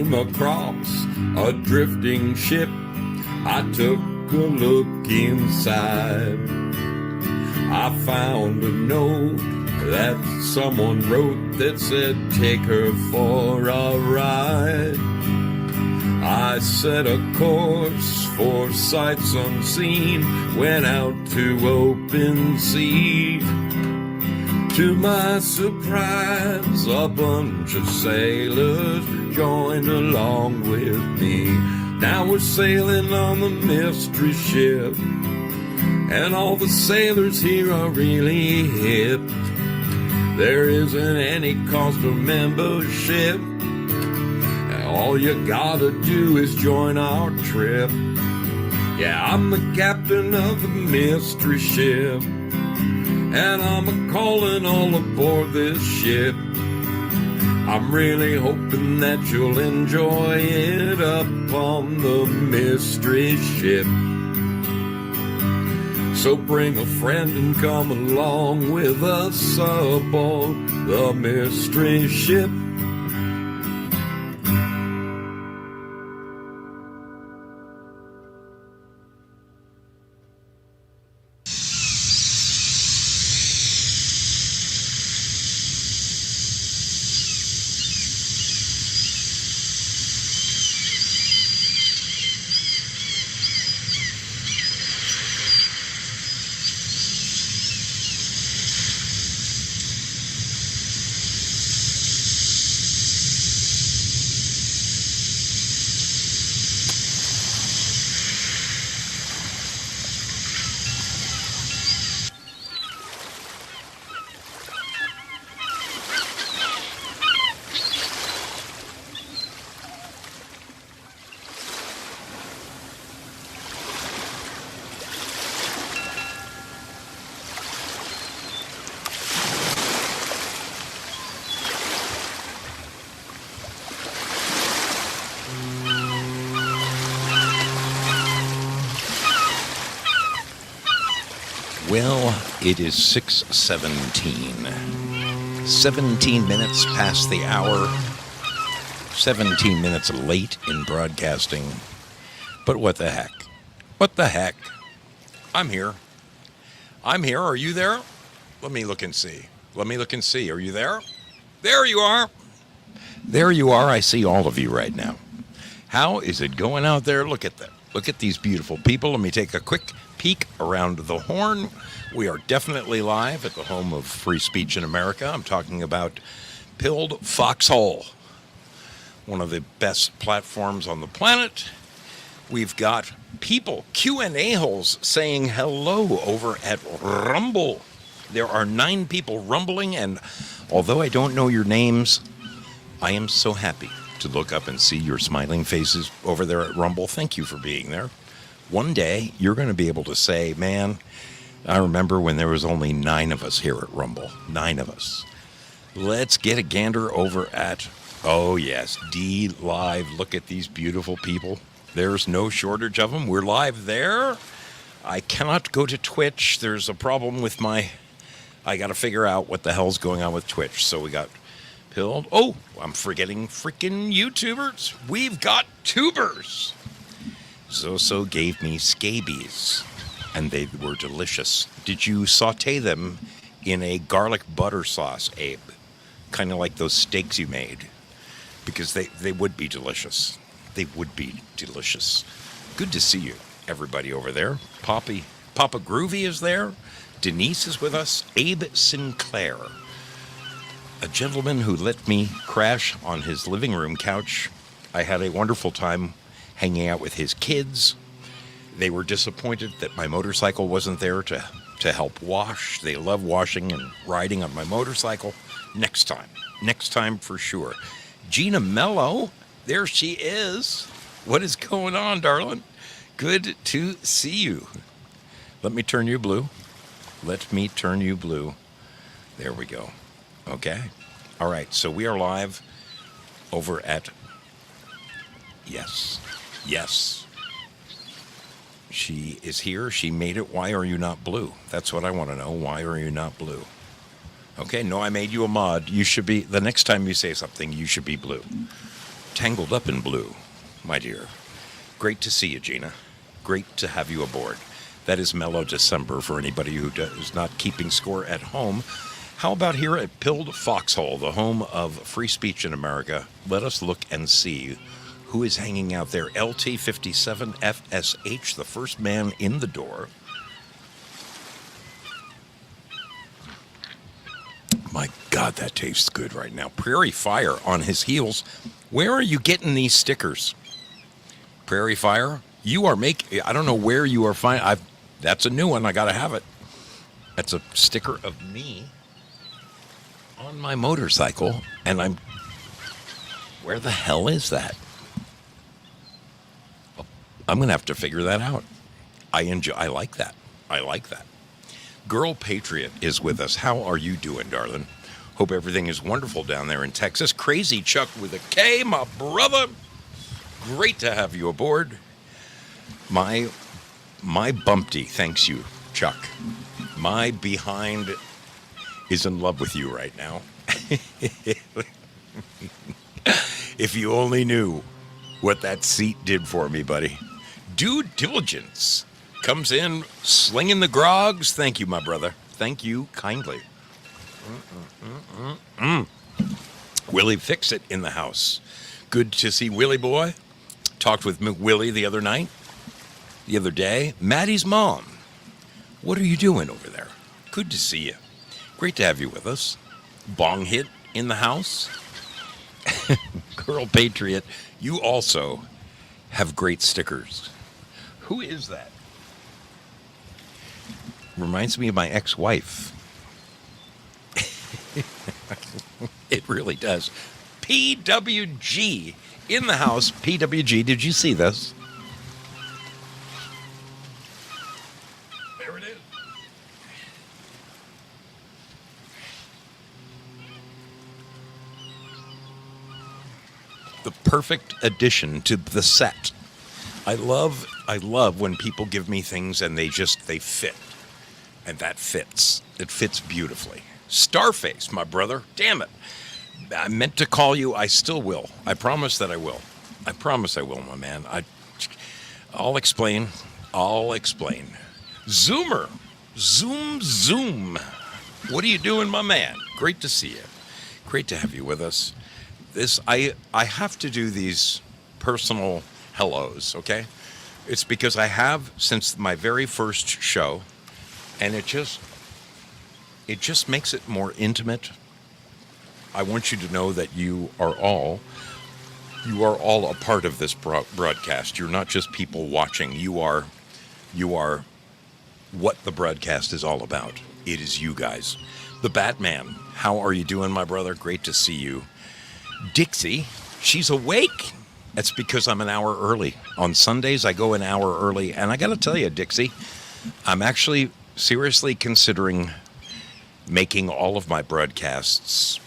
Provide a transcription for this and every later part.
came across a drifting ship. I took a look inside. I found a note that someone wrote that said, take her for a ride. I set a course for sights unseen, went out to open sea. To my surprise, a bunch of sailors joined along with me. Now we're sailing on the mystery ship, and all the sailors here are really hip. There isn't any cost of membership, and all you gotta do is join our trip. Yeah, I'm the captain of the mystery ship, and I'm a-calling all aboard this ship. I'm really hoping that you'll enjoy it up on the mystery ship. So bring a friend and come along with us aboard the mystery ship. Well, it is 6:17. 17 minutes past the hour. 17 minutes late in broadcasting. But what the heck? What the heck? I'm here. I'm here. Are you there? Let me look and see. Let me look and see. Are you there? There you are. There you are. I see all of you right now. How is it going out there? Look at that. Look at these beautiful people. Let me take a quick peek around the horn. We are definitely live at the home of free speech in America. I'm talking about Pilled Foxhole, one of the best platforms on the planet. We've got people, Q&A holes, saying hello over at Rumble. There are 9 people rumbling, and although I don't know your names, I am so happy to look up and see your smiling faces over there at Rumble. Thank you for being there. One day, you're going to be able to say, man, I remember when there was only 9 of us here at Rumble. 9 of us. Let's get a gander over at, oh yes, D Live. Look at these beautiful people. There's no shortage of them. We're live there. I cannot go to Twitch. There's a problem with I got to figure out what the hell's going on with Twitch. So we got Pilled. Oh, I'm forgetting freaking YouTubers. We've got tubers. Zoso gave me scabies, and they were delicious. Did you saute them in a garlic butter sauce, Abe? Kind of like those steaks you made. Because they would be delicious. They would be delicious. Good to see you, everybody over there. Papa Groovy is there. Denise is with us. Abe Sinclair, a gentleman who let me crash on his living room couch. I had a wonderful time hanging out with his kids. They were disappointed that my motorcycle wasn't there to help wash. They love washing and riding on my motorcycle. Next time for sure. Gina Mello, there she is. What is going on, darling? Good to see you. Let me turn you blue. Let me turn you blue. There we go. Okay. All right. So we are live over at, yes. She is here. She made it. Why are you not blue? That's what I want to know. Why are you not blue? Okay. No, I made you a mod. You should be, the next time you say something, you should be blue. tangled up in blue, my dear. Great to see you, Gina. Great to have you aboard. That is Mellow December for anybody who is not keeping score at home. How about here at Pilled Foxhole, the home of free speech in America? Let us look and see who is hanging out there. LT57FSH, the first man in the door. My God, that tastes good right now. Prairie Fire on his heels. Where are you getting these stickers? Prairie Fire, you are making, I don't know where you are finding, that's a new one, I gotta have it. That's a sticker of me on my motorcycle, and where the hell is that? I'm gonna have to figure that out. I like that. I like that. Girl Patriot is with us. How are you doing, darling? Hope everything is wonderful down there in Texas. Crazy Chuck with a K, my brother. Great to have you aboard. My bumpty thanks you, Chuck. My behind is in love with you right now. If you only knew what that seat did for me, buddy. Due Diligence comes in slinging the grogs. Thank you, my brother. Thank you kindly. Willie Fix-It in the house. Good to see Willie boy. Talked with Willie the other day. Maddie's mom. What are you doing over there? Good to see you. Great to have you with us. Bong Hit in the house. Girl Patriot, you also have great stickers. Who is that? Reminds me of my ex-wife. It really does. PWG in the house. PWG, did you see this? There it is. The perfect addition to the set. I love when people give me things and they fit. And that fits. It fits beautifully. Starface, my brother. Damn it. I meant to call you. I still will. I promise that I will. I promise I will, my man. I'll explain. Zoomer. Zoom. What are you doing, my man? Great to see you. Great to have you with us. I have to do these personal hellos, okay? It's because I have since my very first show, and it just makes it more intimate. I want you to know that you are all a part of this broadcast. You're not just people watching. You are what the broadcast is all about. It is you guys. The Batman, how are you doing, my brother? Great to see you. Dixie, she's awake. That's because I'm an hour early. On Sundays, I go an hour early. And I got to tell you, Dixie, I'm actually seriously considering making all of my broadcasts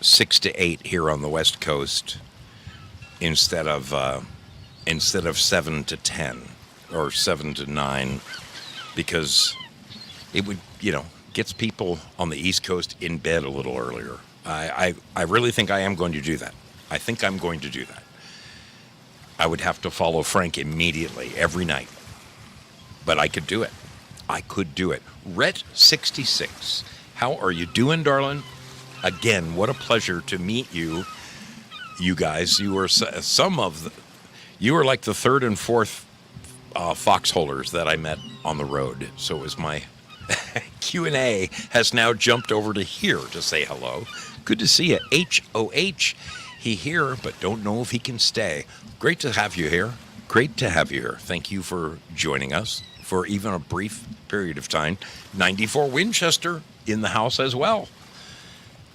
6 to 8 here on the West Coast instead of 7 to 10 or 7 to 9, because it would, gets people on the East Coast in bed a little earlier. I really think I am going to do that. I think I'm going to do that. I would have to follow Frank immediately every night, but I could do it. Rhett66, how are you doing, darling? Again, what a pleasure to meet you. You guys, you were you were like the third and fourth foxholers that I met on the road. So it was my Q&A has now jumped over to here to say hello. Good to see you. HOH, he here, but don't know if he can stay. Great to have you here. Thank you for joining us for even a brief period of time. 94 Winchester in the house as well.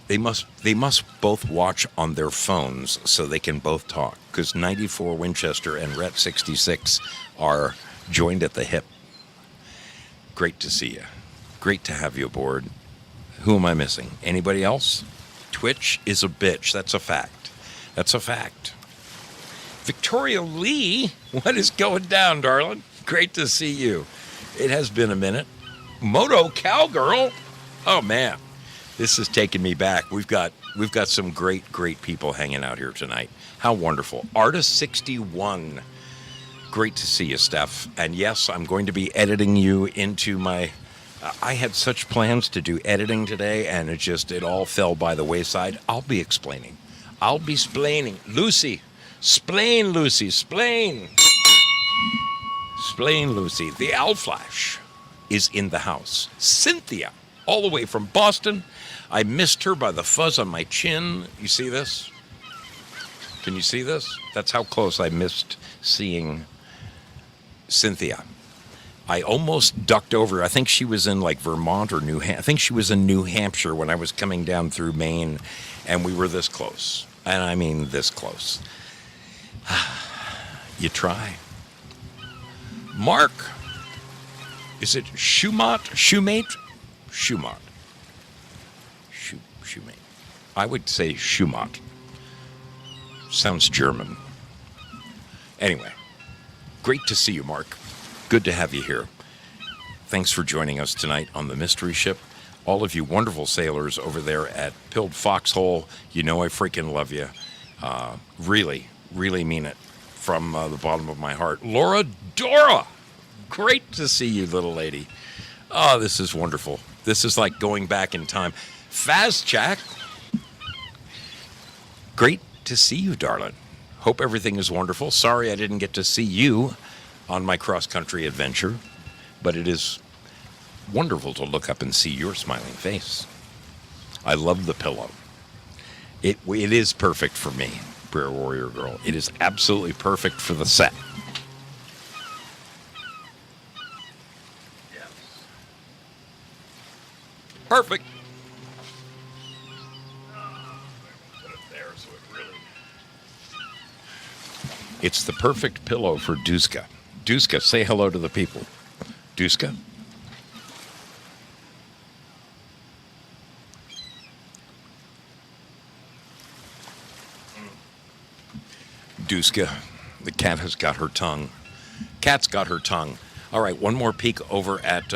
They must both watch on their phones so they can both talk, because 94 Winchester and Rhett 66 are joined at the hip. Great to see you. Great to have you aboard. Who am I missing? Anybody else? Twitch is a bitch. That's a fact. Victoria Lee, what is going down, darling? Great to see you. It has been a minute. Moto Cowgirl. Oh, man. This is taking me back. We've got some great people hanging out here tonight. How wonderful. Artist61. Great to see you, Steph. And yes, I'm going to be editing you into my... I had such plans to do editing today, and it all fell by the wayside. I'll be explaining. Lucy. Splain, Lucy. Splain, Lucy. The Owl Flash is in the house. Cynthia, all the way from Boston. I missed her by the fuzz on my chin. You see this? Can you see this? That's how close I missed seeing Cynthia. I almost ducked over. I think she was in like Vermont or I think she was in New Hampshire when I was coming down through Maine, and we were this close. And I mean this close. You try. Mark. Is it Schumate? Schumate. I would say Schumate. Sounds German. Anyway, great to see you, Mark. Good to have you here. Thanks for joining us tonight on the Mystery Ship. All of you wonderful sailors over there at Pilled Foxhole, you know I freaking love you. Really, really mean it from the bottom of my heart. Laura Dora, great to see you, little lady. Oh, this is wonderful. This is like going back in time. Fazchak, great to see you, darling. Hope everything is wonderful. Sorry I didn't get to see you on my cross-country adventure, but it is wonderful to look up and see your smiling face. I love the pillow. It is perfect for me, Prayer Warrior Girl. It is absolutely perfect for the set. Yes. Perfect. Put it there so it really... It's the perfect pillow for Duska. Duska, say hello to the people. Duska? Duska, the cat has got her tongue. Cat's got her tongue. All right, one more peek over at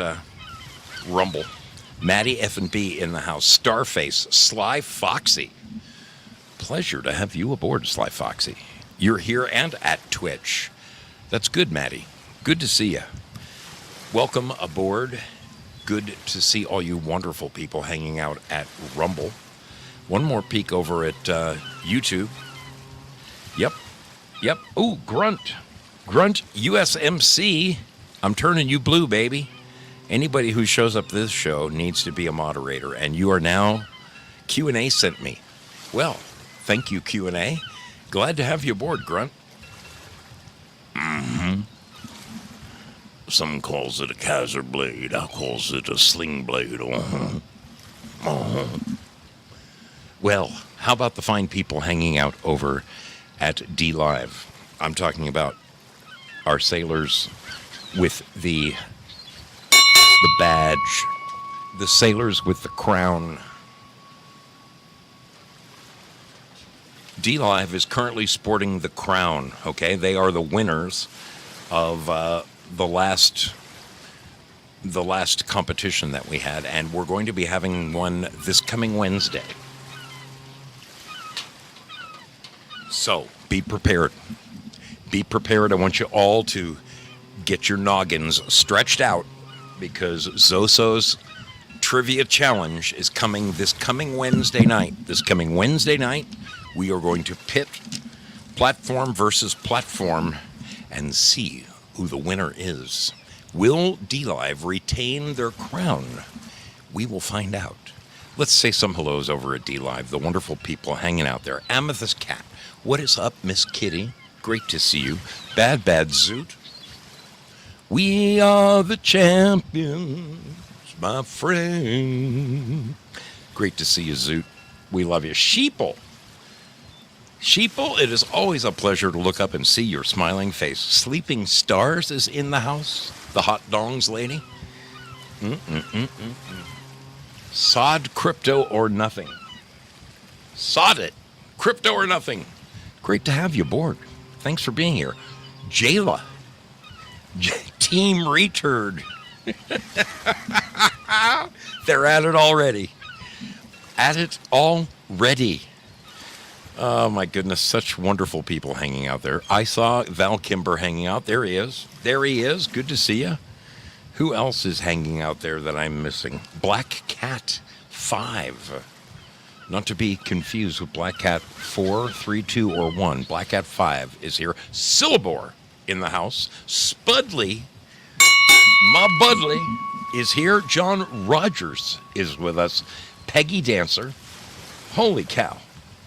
Rumble. Maddie F&B in the house. Starface, Sly Foxy. Pleasure to have you aboard, Sly Foxy. You're here and at Twitch. That's good, Maddie. Good to see you. Welcome aboard. Good to see all you wonderful people hanging out at Rumble. One more peek over at YouTube. Yep. Ooh, Grunt, USMC. I'm turning you blue, baby. Anybody who shows up this show needs to be a moderator, and you are now... Q&A sent me. Well, thank you, Q&A. Glad to have you aboard, Grunt. Mm-hmm. Some calls it a Kaiser blade. I calls it a sling blade. Well, how about the fine people hanging out over at D Live? I'm talking about our sailors with the badge, the sailors with the crown. D Live is currently sporting the crown. Okay, they are the winners of the last competition that we had, and we're going to be having one this coming Wednesday. So be prepared. Be prepared. I want you all to get your noggins stretched out, because Zoso's Trivia Challenge is coming this coming Wednesday night. This coming Wednesday night, we are going to pit platform versus platform and see who the winner is. Will D-Live retain their crown? We will find out. Let's say some hellos over at D-Live, the wonderful people hanging out there. Amethyst Cat, what is up, Miss Kitty? Great to see you. Bad Zoot. We are the champions, my friend. Great to see you, Zoot. We love you. Sheeple, it is always a pleasure to look up and see your smiling face. Sleeping Stars is in the house. The hot dongs lady. Sod, crypto, or nothing. Sod it. Crypto or nothing. Great to have you aboard. Thanks for being here. Jayla. Team Returd. They're at it already. At it already. Oh, my goodness. Such wonderful people hanging out there. I saw Val Kimber hanging out. There he is. There he is. Good to see you. Who else is hanging out there that I'm missing? Black Cat 5. Not to be confused with Black Cat 4, 3, 2, or 1. Black Cat 5 is here. Syllabore in the house. Spudley, my Budley, is here. John Rogers is with us. Peggy Dancer. Holy cow.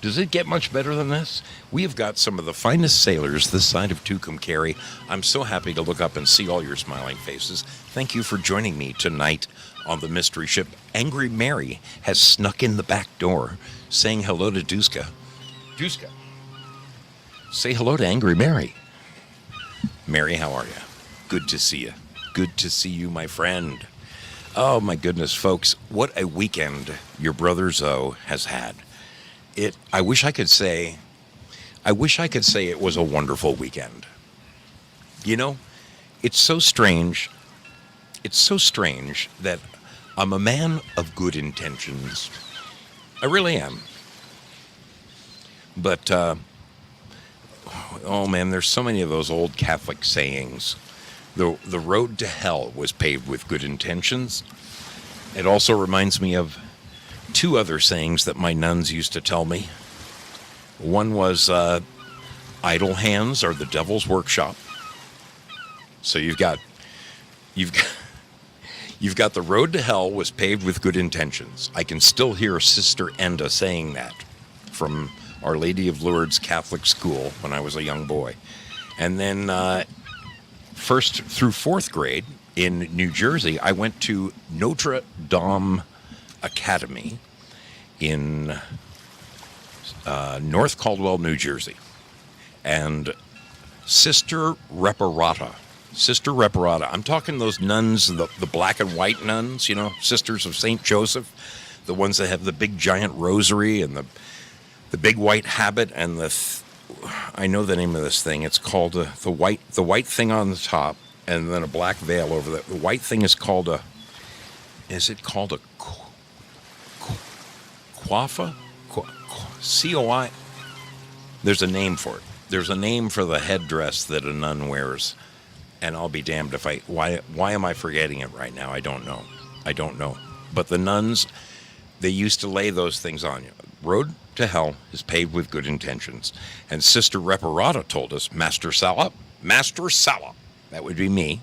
Does it get much better than this? We have got some of the finest sailors this side of Tucumcari. I'm so happy to look up and see all your smiling faces. Thank you for joining me tonight on the mystery ship. Angry Mary has snuck in the back door, saying hello to Duska. Duska, say hello to Angry Mary. Mary, how are you? Good to see you. Good to see you, my friend. Oh, my goodness, folks. What a weekend your brother Zo has had. I wish I could say it was a wonderful weekend. You know, it's so strange. It's so strange that I'm a man of good intentions. I really am. But, oh man, there's so many of those old Catholic sayings. The road to hell was paved with good intentions. It also reminds me of two other sayings that my nuns used to tell me. One was, idle hands are the devil's workshop. So you've got the road to hell was paved with good intentions. I can still hear Sister Enda saying that from Our Lady of Lourdes Catholic School when I was a young boy. And then first through fourth grade in New Jersey, I went to Notre Dame Academy in North Caldwell, New Jersey. And Sister Reparata, I'm talking those nuns, the black and white nuns, you know, Sisters of St. Joseph, the ones that have the big giant rosary and the big white habit and I know the name of this thing. It's called the white thing on the top and then a black veil over that. The white thing is called a coifa? C-O-I? There's a name for it. There's a name for the headdress that a nun wears. And I'll be damned if why am I forgetting it right now? I don't know. But the nuns, they used to lay those things on you. Road to hell is paved with good intentions. And Sister Reparata told us, Master Sala, that would be me.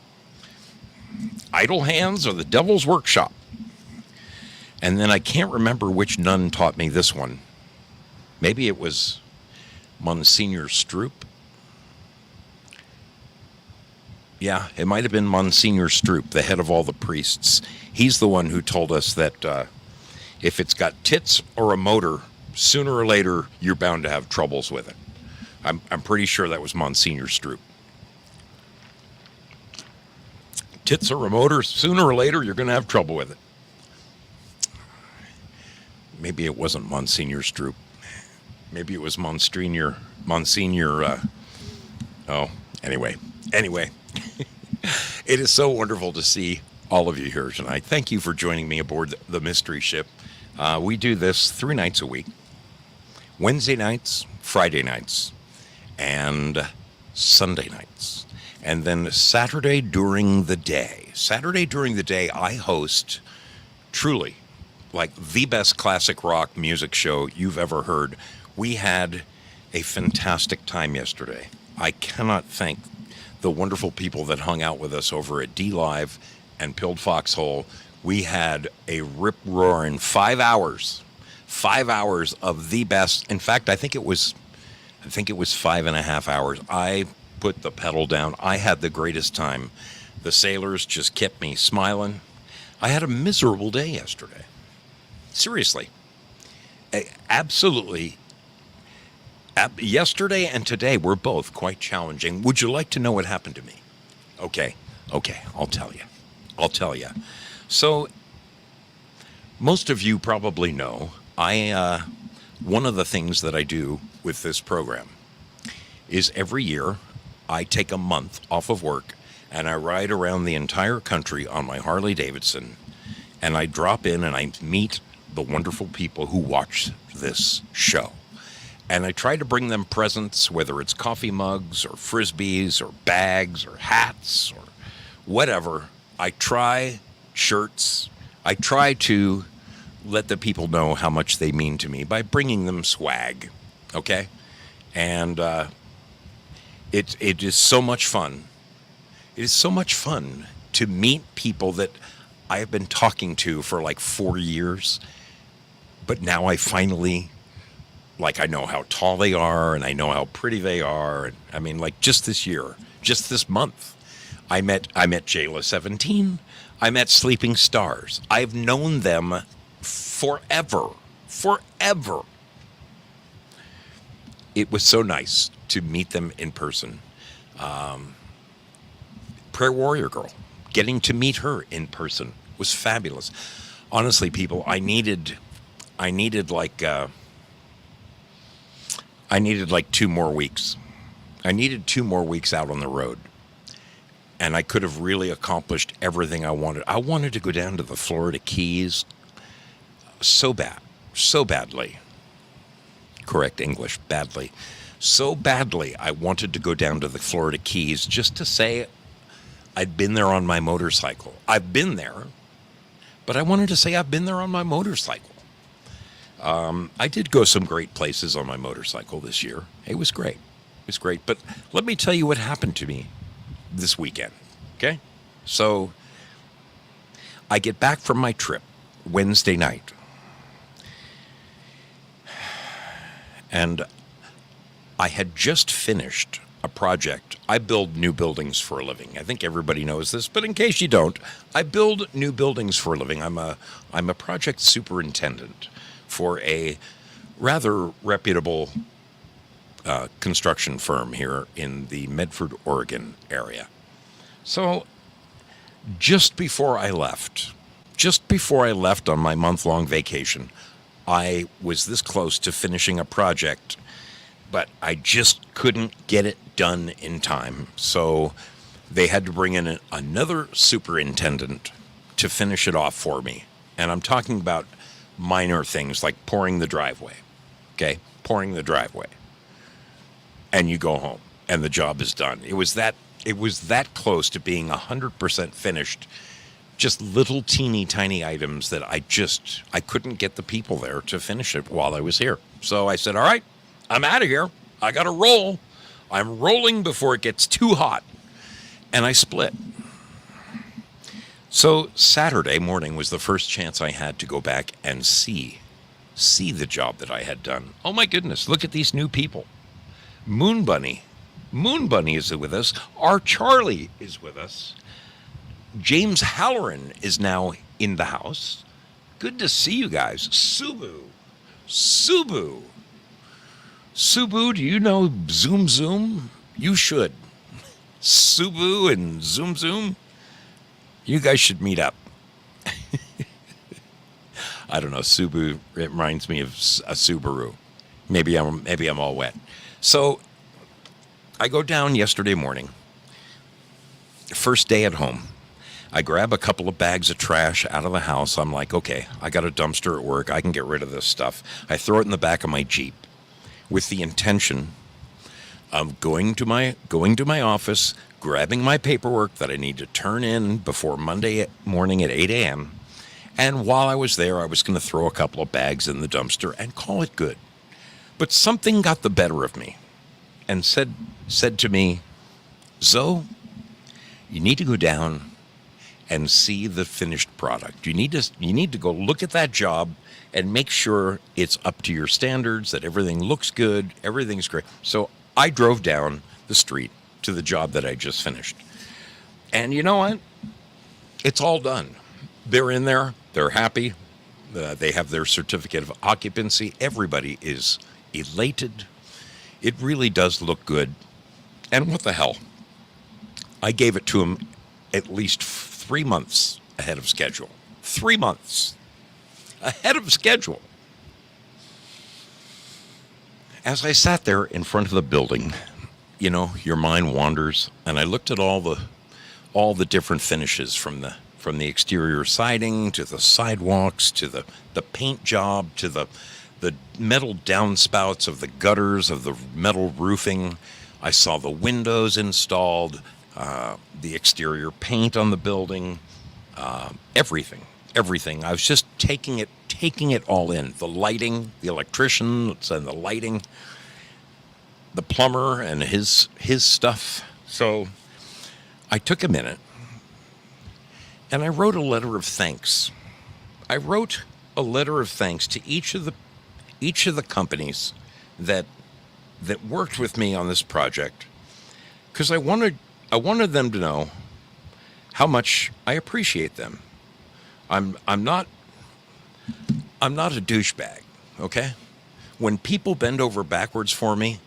Idle hands are the devil's workshop. And then I can't remember which nun taught me this one. Maybe it was Monsignor Stroop. Yeah, it might have been Monsignor Stroop, the head of all the priests. He's the one who told us that if it's got tits or a motor, sooner or later you're bound to have troubles with it. I'm pretty sure that was Monsignor Stroop. Tits or a motor, sooner or later you're going to have trouble with it. Maybe it wasn't Monsignor Stroop. Maybe it was Monsignor. Anyway. It is so wonderful to see all of you here tonight. Thank you for joining me aboard the Mystery Ship. We do this 3 nights a week. Wednesday nights, Friday nights, and Sunday nights. And then Saturday during the day. I host truly like the best classic rock music show you've ever heard. We had a fantastic time yesterday. I cannot thank the wonderful people that hung out with us over at D Live and Pilled Foxhole. We had a rip-roaring 5 hours. 5 hours of the best. In fact, I think it was 5.5 hours. I put the pedal down. I had the greatest time. The sailors just kept me smiling. I had a miserable day yesterday. Seriously. Absolutely. Yesterday and today were both quite challenging. Would you like to know what happened to me? Okay, I'll tell you. So, most of you probably know, one of the things that I do with this program is every year I take a month off of work and I ride around the entire country on my Harley Davidson and I drop in and I meet the wonderful people who watch this show. And I try to bring them presents, whether it's coffee mugs or frisbees or bags or hats or whatever. I try shirts. I try to let the people know how much they mean to me by bringing them swag. Okay? And it is so much fun. It is so much fun to meet people that I have been talking to for like 4 years, but now I finally, like, I know how tall they are and I know how pretty they are. And I mean, like, just this year, just this month, I met Jayla 17. I met Sleeping Stars. I've known them forever. It was so nice to meet them in person. Prayer Warrior Girl, getting to meet her in person was fabulous. Honestly, people, I needed like 2 more weeks. I needed 2 more weeks out on the road. And I could have really accomplished everything I wanted. I wanted to go down to the Florida Keys so badly. Correct English, badly. So badly, I wanted to go down to the Florida Keys just to say I'd been there on my motorcycle. I've been there, but I wanted to say I've been there on my motorcycle. I did go some great places on my motorcycle this year. It was great. It was great. But let me tell you what happened to me this weekend, okay? So I get back from my trip Wednesday night, and I had just finished a project. I build new buildings for a living. I think everybody knows this, but in case you don't, I build new buildings for a living. I'm a project superintendent for a rather reputable construction firm here in the Medford, Oregon area. So just before I left on my month-long vacation, I was this close to finishing a project, but I just couldn't get it done in time. So they had to bring in another superintendent to finish it off for me. And I'm talking about minor things like pouring the driveway. Okay? Pouring the driveway. And you go home and the job is done. It was that close to being 100% finished. Just little teeny tiny items that I couldn't get the people there to finish it while I was here. So I said, all right, I'm out of here. I got to roll. I'm rolling before it gets too hot. And I split. So Saturday morning was the first chance I had to go back and see the job that I had done. Oh my goodness, look at these new people. Moon Bunny is with us. Our Charlie is with us. James Halloran is now in the house. Good to see you guys. Subu, do you know Zoom Zoom? You should. Subu and Zoom Zoom, you guys should meet up. I don't know, Subu, it reminds me of a Subaru. Maybe I'm all wet. So I go down yesterday morning, first day at home. I grab a couple of bags of trash out of the house. I'm like, okay, I got a dumpster at work. I can get rid of this stuff. I throw it in the back of my Jeep with the intention of going to my office, grabbing my paperwork that I need to turn in before Monday morning at 8 a.m. And while I was there, I was going to throw a couple of bags in the dumpster and call it good. But something got the better of me and said to me, Zoe, you need to go down and see the finished product. You need to go look at that job and make sure it's up to your standards, that everything looks good, everything's great. So I drove down the street to the job that I just finished. And you know what? It's all done. They're in there. They're happy. They have their certificate of occupancy. Everybody is elated. It really does look good. And what the hell? I gave it to them at least 3 months ahead of schedule. 3 months ahead of schedule. As I sat there in front of the building, you know, your mind wanders, and I looked at all the different finishes from the exterior siding to the sidewalks to the paint job to the the metal downspouts of the gutters of the metal roofing. I saw the windows installed, the exterior paint on the building, everything. I was just taking it all in. The lighting, the electricians and the lighting, the plumber and his stuff. So I took a minute and I wrote a letter of thanks. I wrote a letter of thanks to each of the companies that worked with me on this project, because I wanted them to know how much I appreciate them. I'm not a douchebag, okay? When people bend over backwards for me,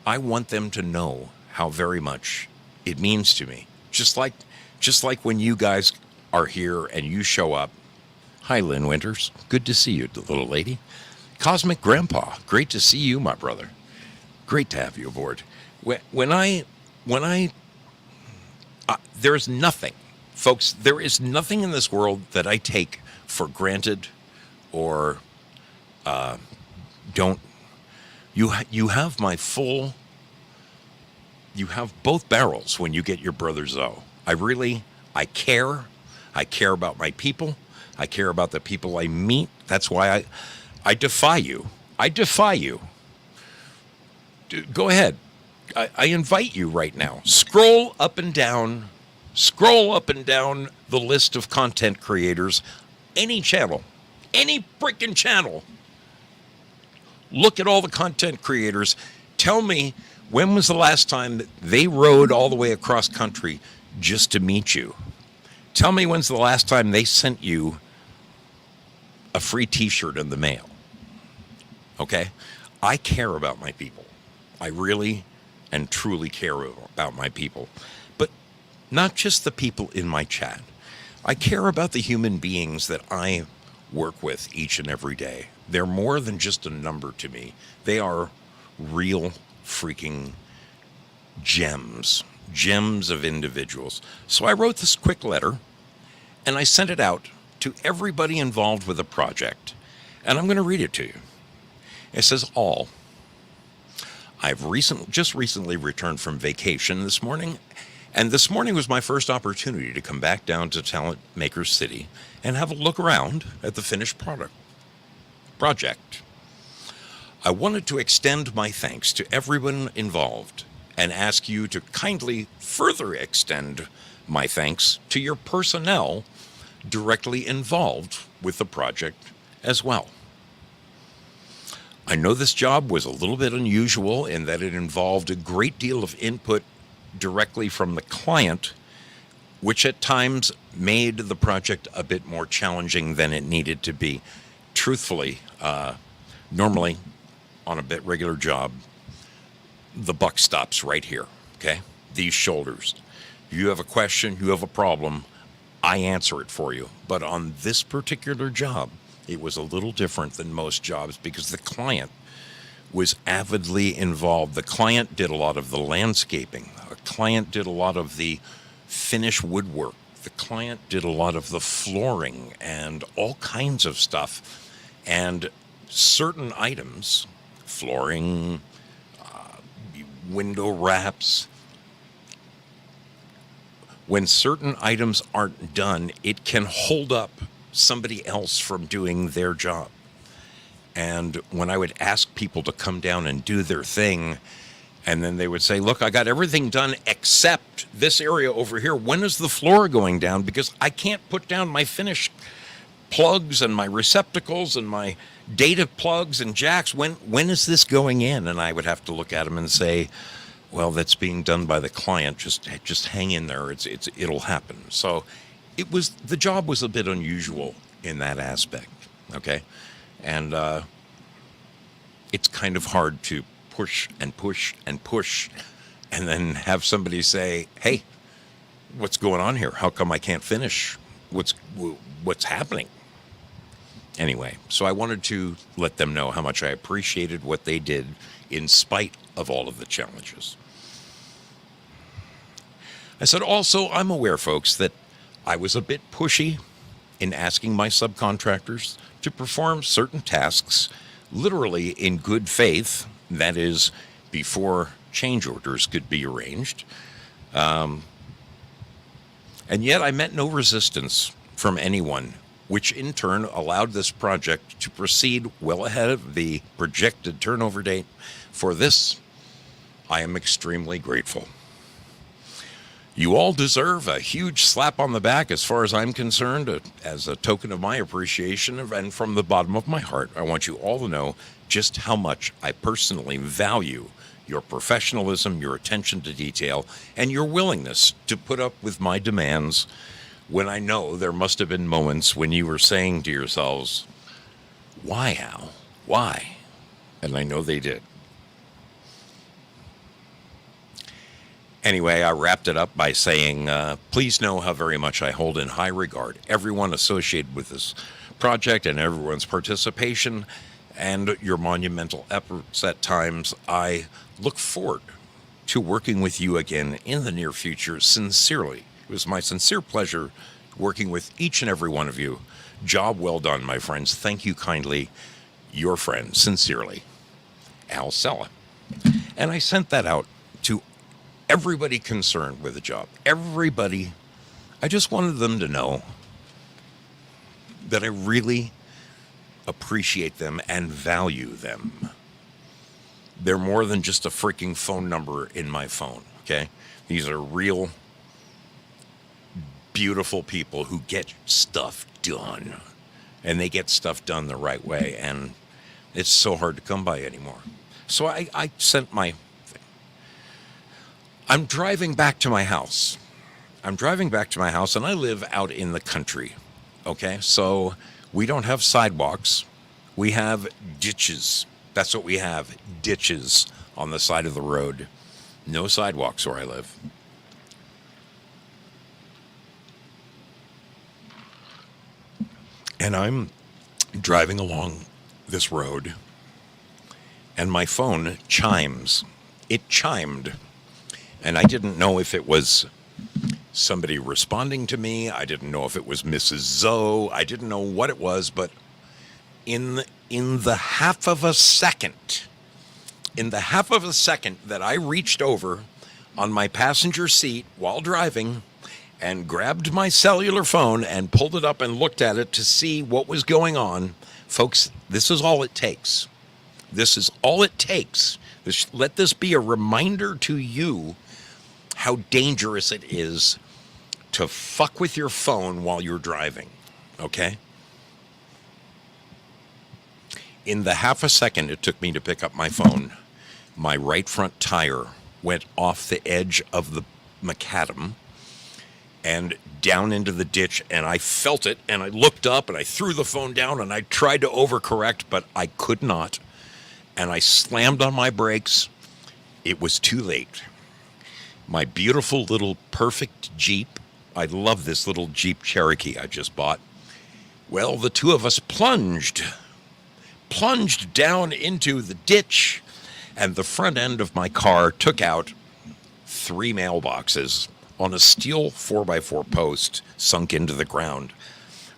I want them to know how very much it means to me. Just like when you guys are here and you show up. Hi, Lynn Winters. Good to see you, little lady. Cosmic Grandpa. Great to see you, my brother. Great to have you aboard. There's nothing, folks, there is nothing in this world that I take for granted or don't. You have my full, you have both barrels when you get your brother Zoe. I care. I care about my people. I care about the people I meet. That's why I defy you. I defy you. Go ahead. I invite you right now. Scroll up and down the list of content creators. Any channel. Any freaking channel. Look at all the content creators. Tell me, when was the last time that they rode all the way across country just to meet you? Tell me when's the last time they sent you a free t-shirt in the mail. Okay? I care about my people. I really and truly care about my people. But not just the people in my chat. I care about the human beings that I work with each and every day. They're more than just a number to me. They are real freaking gems of individuals. So I wrote this quick letter and I sent it out to everybody involved with the project. And I'm going to read it to you. It says, all. I've just recently returned from vacation this morning, and this morning was my first opportunity to come back down to Talent Maker City and have a look around at the finished project. I wanted to extend my thanks to everyone involved and ask you to kindly further extend my thanks to your personnel directly involved with the project as well. I know this job was a little bit unusual in that it involved a great deal of input directly from the client, which at times made the project a bit more challenging than it needed to be. Truthfully, normally on a regular job, the buck stops right here, okay? These shoulders. You have a question, you have a problem, I answer it for you. But on this particular job, it was a little different than most jobs because the client was avidly involved. The client did a lot of the landscaping. The client did a lot of the finish woodwork. The client did a lot of the flooring and all kinds of stuff. And certain items, flooring, window wraps, when certain items aren't done, it can hold up somebody else from doing their job. And when I would ask people to come down and do their thing, and then they would say, look, I got everything done except this area over here. When is the floor going down? Because I can't put down my finish plugs and my receptacles and my data plugs and jacks. When is this going in? And I would have to look at them and say, well, that's being done by the client. Just hang in there. It'll happen. So the job was a bit unusual in that aspect. Okay. And it's kind of hard to push and push and push and then have somebody say, hey, what's going on here? How come I can't finish? What's happening? Anyway, so I wanted to let them know how much I appreciated what they did in spite of all of the challenges. I said, also, I'm aware, folks, that I was a bit pushy in asking my subcontractors to perform certain tasks literally in good faith, that is, before change orders could be arranged. And yet I met no resistance from anyone, which in turn allowed this project to proceed well ahead of the projected turnover date. For this, I am extremely grateful. You all deserve a huge slap on the back as far as I'm concerned, as a token of my appreciation. And from the bottom of my heart, I want you all to know just how much I personally value your professionalism, your attention to detail, and your willingness to put up with my demands when I know there must have been moments when you were saying to yourselves, why, Al? Why? And I know they did. Anyway, I wrapped it up by saying, please know how very much I hold in high regard everyone associated with this project and everyone's participation and your monumental efforts at times. I look forward to working with you again in the near future. Sincerely, it was my sincere pleasure working with each and every one of you. Job well done, my friends. Thank you kindly. Your friend, sincerely, Al Sella. And I sent that out to everybody concerned with the job. Everybody. I just wanted them to know that I really appreciate them and value them. They're more than just a freaking phone number in my phone, okay? These are real, beautiful people who get stuff done. And they get stuff done the right way. And it's so hard to come by anymore. So I sent my thing. I'm driving back to my house. And I live out in the country, okay? So we don't have sidewalks. We have ditches. That's what we have, ditches on the side of the road. No sidewalks where I live. And I'm driving along this road, and my phone chimes. It chimed. And I didn't know if it was somebody responding to me. I didn't know if it was Mrs. Zoe. I didn't know what it was, but in the half of a second that I reached over on my passenger seat while driving and grabbed my cellular phone and pulled it up and looked at it to see what was going on, folks, this is all it takes. This is all it takes. Let this be a reminder to you how dangerous it is to fuck with your phone while you're driving, okay? In the half a second it took me to pick up my phone, my right front tire went off the edge of the macadam and down into the ditch, and I felt it, and I looked up, and I threw the phone down, and I tried to overcorrect, but I could not, and I slammed on my brakes. It was too late. My beautiful little perfect Jeep, I love this little Jeep Cherokee I just bought. Well, the two of us plunged down into the ditch, and the front end of my car took out 3 mailboxes on a steel 4x4 post sunk into the ground.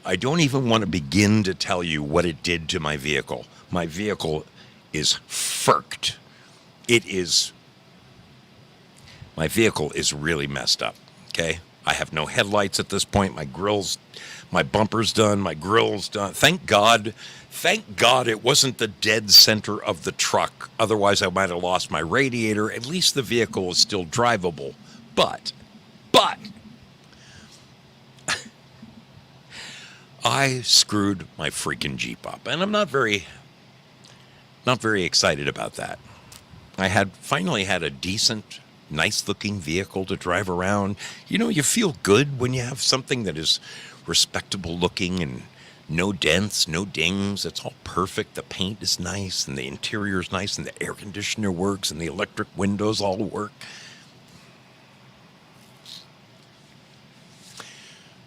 I don't even want to begin to tell you what it did to my vehicle. My vehicle is furked. My vehicle is really messed up, okay? I have no headlights at this point. My bumper's done, my grill's done. Thank God it wasn't the dead center of the truck. Otherwise, I might have lost my radiator. At least the vehicle is still drivable. But I screwed my freaking Jeep up, and I'm not very excited about that. I finally had a decent, nice-looking vehicle to drive around. You know, you feel good when you have something that is respectable looking and no dents, no dings. It's all perfect. The paint is nice, and the interior is nice, and the air conditioner works, and the electric windows all work.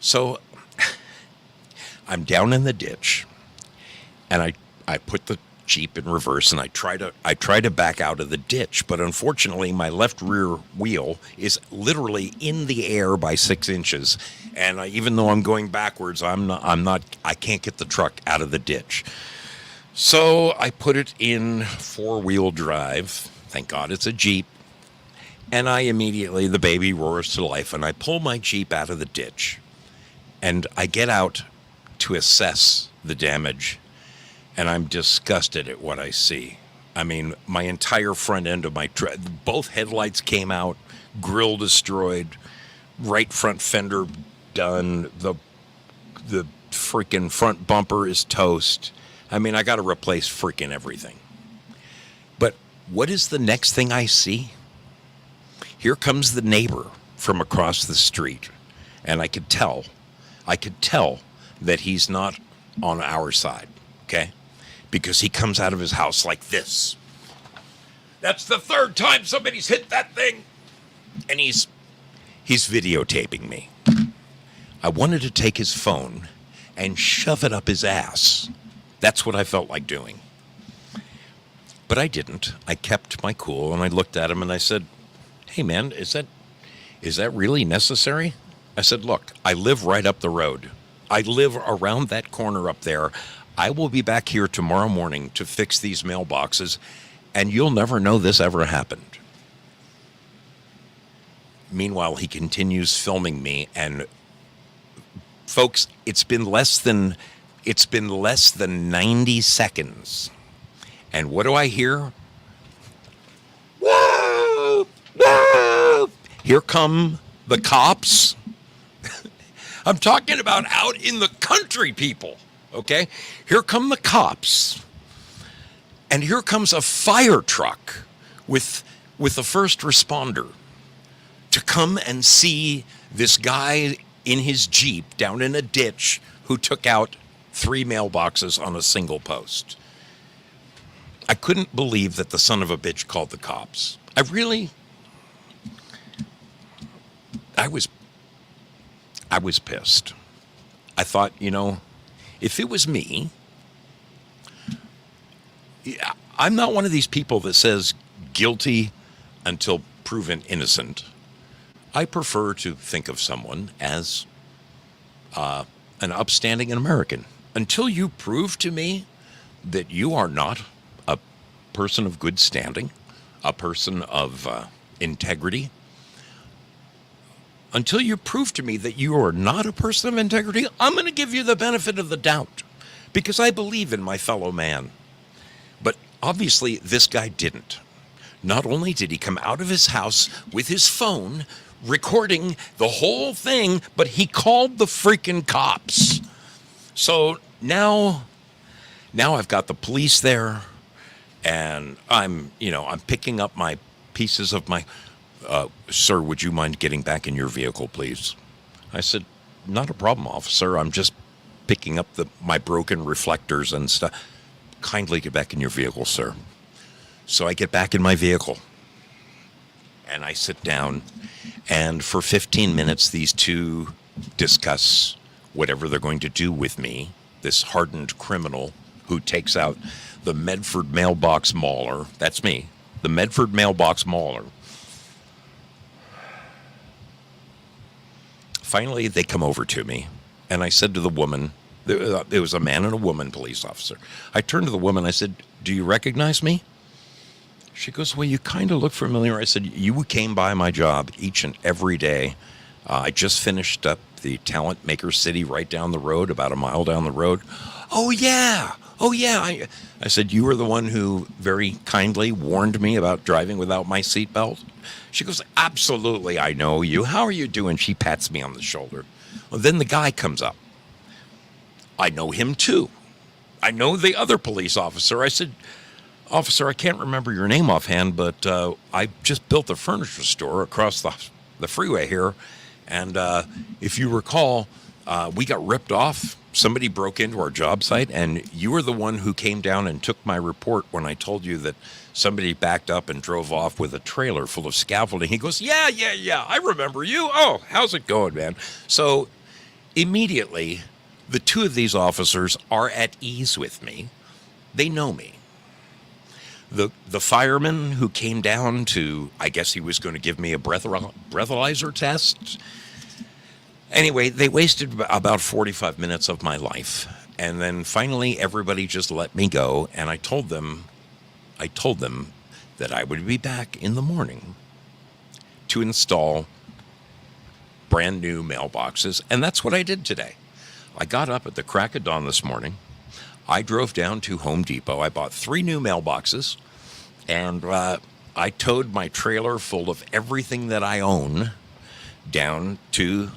So I'm down in the ditch, and I put the Jeep in reverse, and I try to back out of the ditch, but unfortunately my left rear wheel is literally in the air by 6 inches, and even though I'm going backwards, I can't get the truck out of the ditch. So I put it in four-wheel drive. Thank God it's a Jeep. And the baby roars to life, and I pull my Jeep out of the ditch. And I get out to assess the damage, and I'm disgusted at what I see. I mean, my entire front end of my truck, both headlights came out, grill destroyed, right front fender done, the freaking front bumper is toast. I mean, I got to replace freaking everything. But what is the next thing I see? Here comes the neighbor from across the street, and I could tell that he's not on our side, okay? Because he comes out of his house like this. That's the third time somebody's hit that thing. And he's videotaping me. I wanted to take his phone and shove it up his ass. That's what I felt like doing. But I didn't. I kept my cool, and I looked at him and I said, "Hey man, is that really necessary?" I said, "Look, I live right up the road. I live around that corner up there. I will be back here tomorrow morning to fix these mailboxes, and you'll never know this ever happened." Meanwhile, he continues filming me, and folks, it's been less than 90 seconds. And what do I hear? Whoa! Whoa! Here come the cops. I'm talking about out in the country, people. Okay? Here come the cops. And here comes a fire truck with a first responder to come and see this guy in his Jeep down in a ditch who took out 3 mailboxes on a single post. I couldn't believe that the son of a bitch called the cops. I was pissed. I thought, if it was me, I'm not one of these people that says guilty until proven innocent. I prefer to think of someone as an upstanding American. Until you prove to me that you are not a person of good standing, a person of integrity, until you prove to me that you are not a person of integrity, I'm going to give you the benefit of the doubt because I believe in my fellow man. But obviously, this guy didn't. Not only did he come out of his house with his phone recording the whole thing, but he called the freaking cops. So now I've got the police there, and I'm picking up my pieces of my, "Sir, would you mind getting back in your vehicle, please?" I said, "Not a problem, officer. I'm just picking up my broken reflectors and stuff." "Kindly get back in your vehicle, sir." So I get back in my vehicle, and I sit down, and for 15 minutes, these two discuss whatever they're going to do with me, this hardened criminal who takes out the Medford mailbox mauler. That's me, the Medford mailbox mauler. Finally, they come over to me, and I said to the woman, it was a man and a woman police officer. I turned to the woman, I said, "Do you recognize me?" She goes, "Well, you kind of look familiar." I said, "You came by my job each and every day. I just finished up the Talent Maker City right down the road, about a mile down the road." "Oh, yeah. Oh, yeah." I said, "You were the one who very kindly warned me about driving without my seatbelt?" She goes, "Absolutely, I know you. How are you doing?" She pats me on the shoulder. Well, then the guy comes up. I know him, too. I know the other police officer. I said, "Officer, I can't remember your name offhand, but I just built a furniture store across the freeway here. And if you recall, we got ripped off. Somebody broke into our job site, and you were the one who came down and took my report when I told you that somebody backed up and drove off with a trailer full of scaffolding." He goes, yeah, I remember you. "Oh, how's it going, man?" So immediately, the two of these officers are at ease with me. They know me. The fireman who came down to, I guess he was going to give me a breathalyzer test. Anyway, they wasted about 45 minutes of my life. And then finally, everybody just let me go. And I told them that I would be back in the morning to install brand new mailboxes. And that's what I did today. I got up at the crack of dawn this morning. I drove down to Home Depot. I bought 3 new mailboxes, and I towed my trailer full of everything that I own down to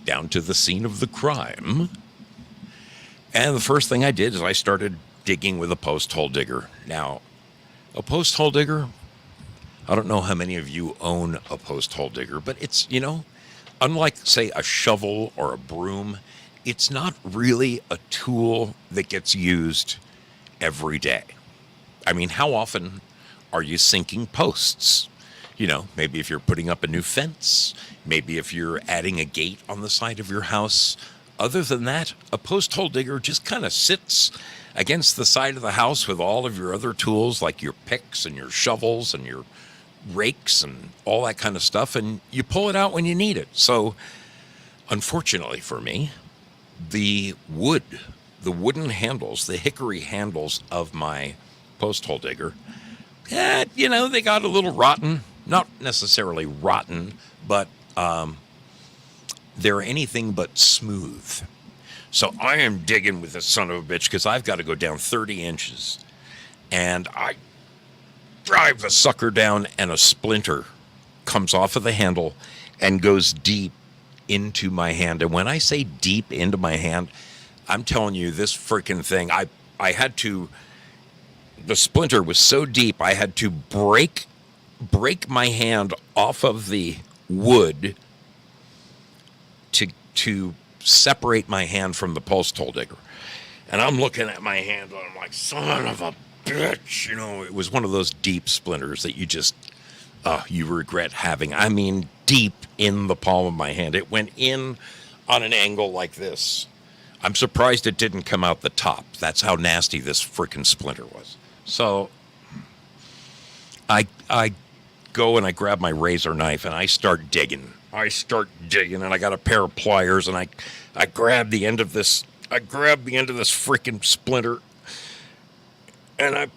the scene of the crime. And the first thing I did is I started digging with a post hole digger. Now, a post hole digger, I don't know how many of you own a post hole digger, but it's, unlike, say, a shovel or a broom, it's not really a tool that gets used every day. I mean, how often are you sinking posts? Maybe if you're putting up a new fence, maybe if you're adding a gate on the side of your house. Other than that, a post hole digger just kind of sits against the side of the house with all of your other tools, like your picks and your shovels and your rakes and all that kind of stuff, and you pull it out when you need it. So, unfortunately for me, the wooden handles, the hickory handles of my post hole digger, they got a little rotten. Not necessarily rotten, but they're anything but smooth. So I am digging with this son of a bitch because I've got to go down 30 inches. And I drive the sucker down, and a splinter comes off of the handle and goes deep into my hand. And when I say deep into my hand, I'm telling you, this freaking thing, I had to, the splinter was so deep, I had to break my hand off of the wood to separate my hand from the post hole digger. And I'm looking at my hand, and I'm like, son of a bitch. It was one of those deep splinters that you just, you regret having. I mean, deep in the palm of my hand. It went in on an angle like this. I'm surprised it didn't come out the top. That's how nasty this freaking splinter was. So I go and I grab my razor knife and I start digging. And I got a pair of pliers, and I grab the end of this. I grab the end of this freaking splinter, and I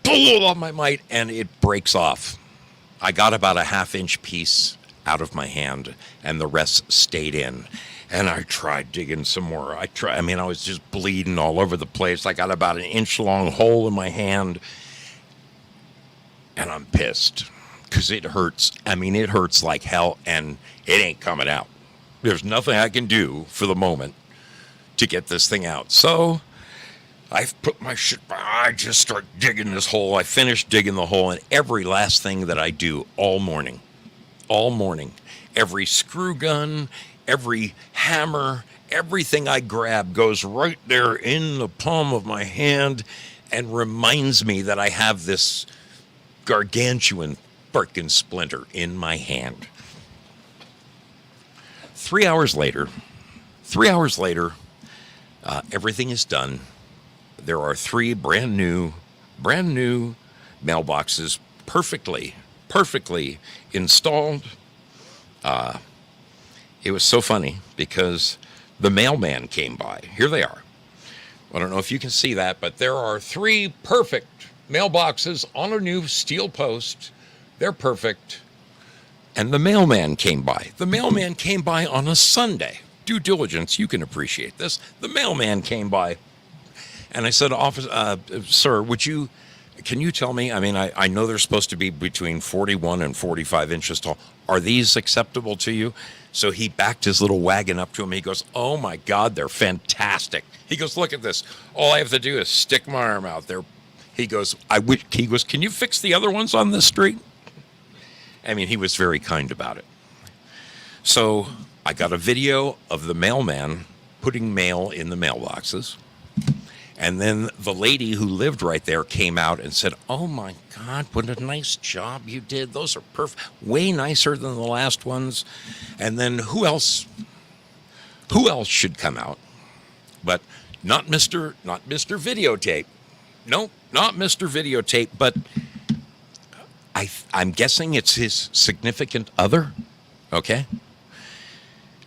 pull with all my might, and it breaks off. I got about a 1/2-inch piece out of my hand, and the rest stayed in. And I tried digging some more. I was just bleeding all over the place. I got about an 1-inch-long hole in my hand, and I'm pissed because it hurts. It hurts like hell, and it ain't coming out. There's nothing I can do for the moment to get this thing out. So I've put my shit, I just start digging this hole. I finish digging the hole, and every last thing that I do all morning, every screw gun, every hammer, everything I grab goes right there in the palm of my hand and reminds me that I have this gargantuan freaking splinter in my hand. 3 hours later, everything is done. There are 3 brand new mailboxes, perfectly installed. It was so funny because the mailman came by. Here they are. I don't know if you can see that, but there are 3 perfect mailboxes on a new steel post. They're perfect. And the mailman came by. The mailman came by on a Sunday. Due diligence, you can appreciate this. The mailman came by. And I said, sir, can you tell me, I know they're supposed to be between 41 and 45 inches tall. Are these acceptable to you? So he backed his little wagon up to him. He goes, oh my God, they're fantastic. He goes, look at this. All I have to do is stick my arm out there. He goes, can you fix the other ones on this street? He was very kind about it. So I got a video of the mailman putting mail in the mailboxes. And then the lady who lived right there came out and said, oh my God, what a nice job you did. Those are perfect, way nicer than the last ones. And then who else should come out? But not Mr. Videotape. No, not Mr. Videotape, but I'm guessing it's his significant other. Okay.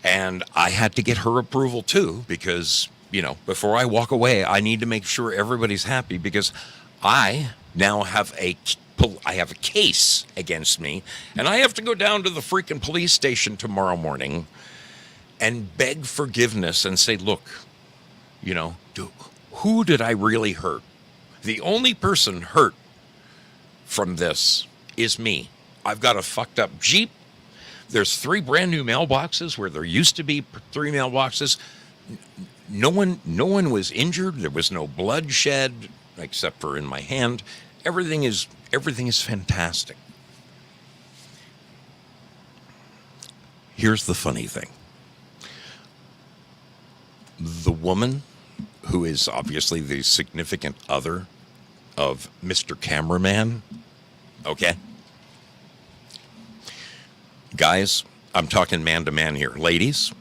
And I had to get her approval too, because, before I walk away, I need to make sure everybody's happy, because I now have a case against me, and I have to go down to the freaking police station tomorrow morning and beg forgiveness and say, look, who did I really hurt? The only person hurt from this is me. I've got a fucked up Jeep. There's 3 brand new mailboxes where there used to be 3 mailboxes. No one was injured. There was no bloodshed except for in my hand. Everything is fantastic. Here's the funny thing. The woman who is obviously the significant other of Mr. Cameraman, okay? Guys, I'm talking man to man here. Ladies,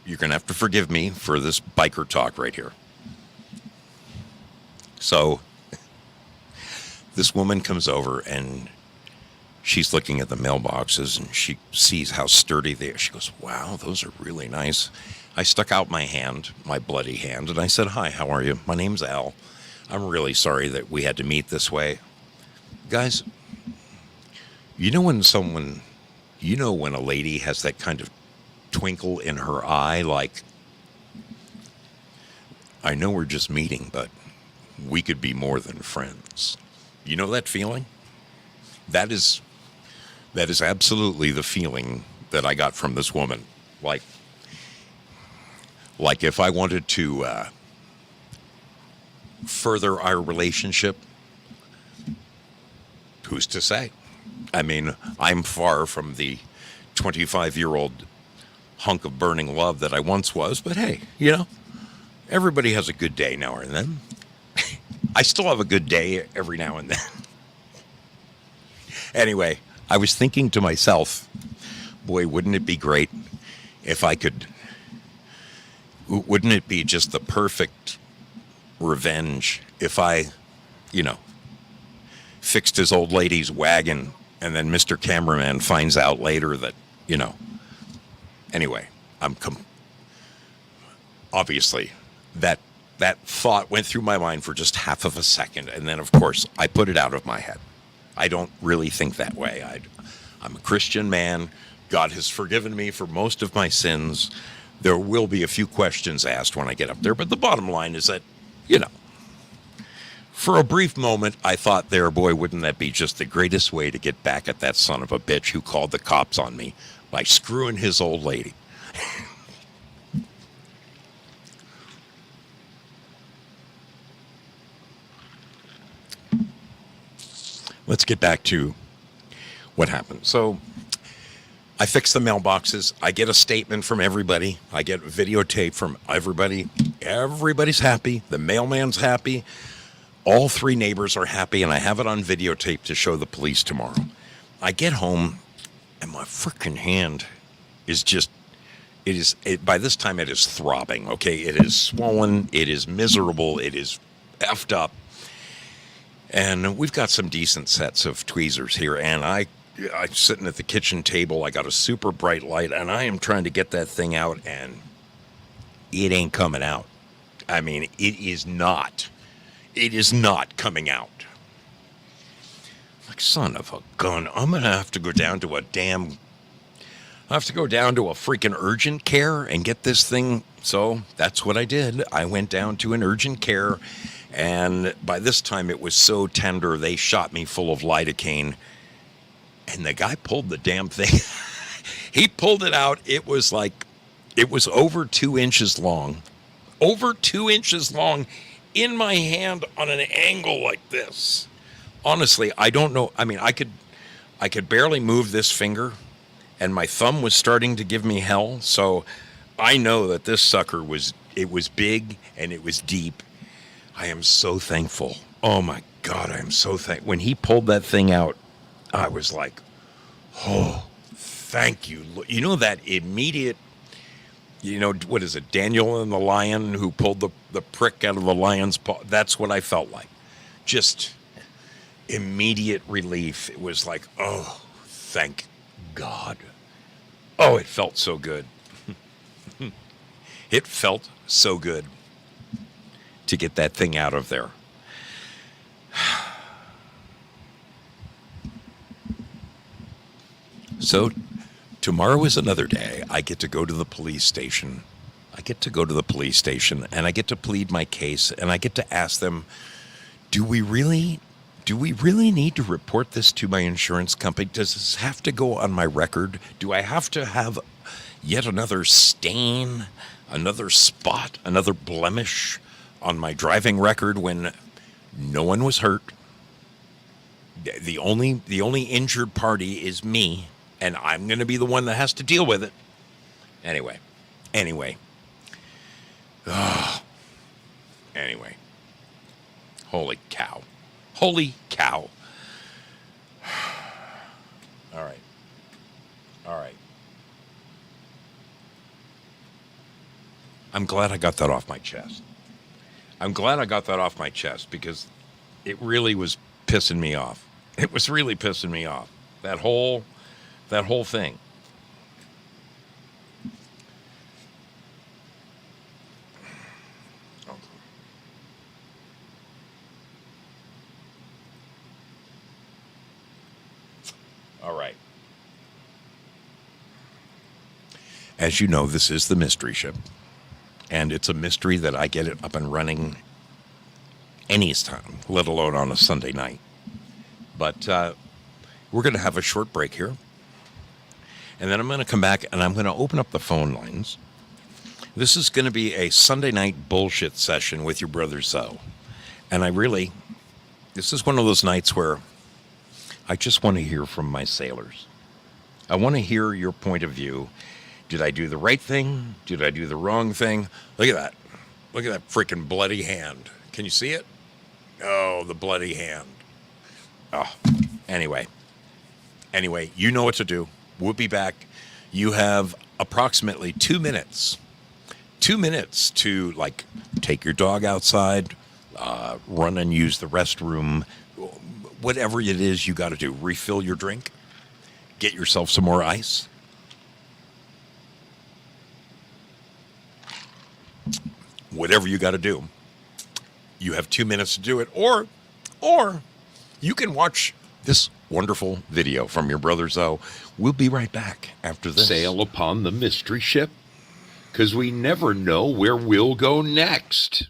you're going to have to forgive me for this biker talk right here. So, this woman comes over and she's looking at the mailboxes and she sees how sturdy they are. She goes, wow, those are really nice. I stuck out my hand, my bloody hand, and I said, hi, how are you? My name's Al. I'm really sorry that we had to meet this way. Guys, when a lady has that kind of twinkle in her eye, like, I know we're just meeting, but we could be more than friends. You know that feeling? That is absolutely the feeling that I got from this woman. Like if I wanted to further our relationship, who's to say? I mean, I'm far from the 25-year-old hunk of burning love that I once was, but hey, everybody has a good day now and then. I still have a good day every now and then. Anyway, I was thinking to myself, boy, wouldn't it be great if I could, wouldn't it be just the perfect revenge if I, fixed his old lady's wagon and then Mr. Cameraman finds out later that, anyway, obviously that thought went through my mind for just half of a second. And then, of course, I put it out of my head. I don't really think that way. I'm a Christian man. God has forgiven me for most of my sins. There will be a few questions asked when I get up there. But the bottom line is that, for a brief moment, I thought there, boy, wouldn't that be just the greatest way to get back at that son of a bitch who called the cops on me by screwing his old lady. Let's get back to what happened. So I fix the mailboxes. I get a statement from everybody. I get videotape from everybody. Everybody's happy. The mailman's happy. All 3 neighbors are happy, and I have it on videotape to show the police tomorrow. I get home, and my freaking hand is just, by this time it is throbbing, okay? It is swollen. It is miserable. It is effed up. And we've got some decent sets of tweezers here, and I'm sitting at the kitchen table. I got a super bright light, and I am trying to get that thing out, and it ain't coming out. I mean, it is not coming out. Like, son of a gun, I'm going to have to go down to a freaking urgent care and get this thing. So that's what I did. I went down to an urgent care. And by this time, it was so tender, they shot me full of lidocaine. And the guy pulled the damn thing. He pulled it out. It was over 2 inches long. Over 2 inches long in my hand on an angle like this. Honestly, I don't know. I mean, I could barely move this finger, and my thumb was starting to give me hell. So I know that this sucker was big and it was deep. I am so thankful. Oh my God, I am so thankful. When he pulled that thing out, I was like, oh, thank you. You know, that immediate, what is it, Daniel and the lion who pulled the prick out of the lion's paw? That's what I felt like. Just immediate relief. It was like, oh, thank God. Oh, it felt so good. It felt so good to get that thing out of there. So tomorrow is another day. I get to go to the police station. And I get to plead my case, and I get to ask them, do we really need to report this to my insurance company? Does this have to go on my record? Do I have to have yet another stain, another spot, another blemish on my driving record when no one was hurt? The only injured party is me, and I'm going to be the one that has to deal with it. Anyway. Anyway. Holy cow. All right. I'm glad I got that off my chest. Because it really was pissing me off. It was really pissing me off. That whole thing. All right. As you know, this is the mystery ship. And it's a mystery that I get it up and running any time, let alone on a Sunday night. But we're going to have a short break here. And then I'm going to come back and I'm going to open up the phone lines. This is going to be a Sunday night bullshit session with your brother Zoe. And this is one of those nights where I just want to hear from my sailors. I want to hear your point of view. Did I do the right thing? Did I do the wrong thing? Look at that. Look at that freaking bloody hand. Can you see it? Oh, the bloody hand. Oh, anyway, you know what to do. We'll be back. You have approximately 2 minutes. 2 minutes to, take your dog outside, run and use the restroom, whatever it is you got to do. Refill your drink. Get yourself some more ice. Whatever you got to do. You have 2 minutes to do it. Or you can watch this wonderful video from your brother Zoe. We'll be right back after this. Sail upon the mystery ship, because we never know where we'll go next.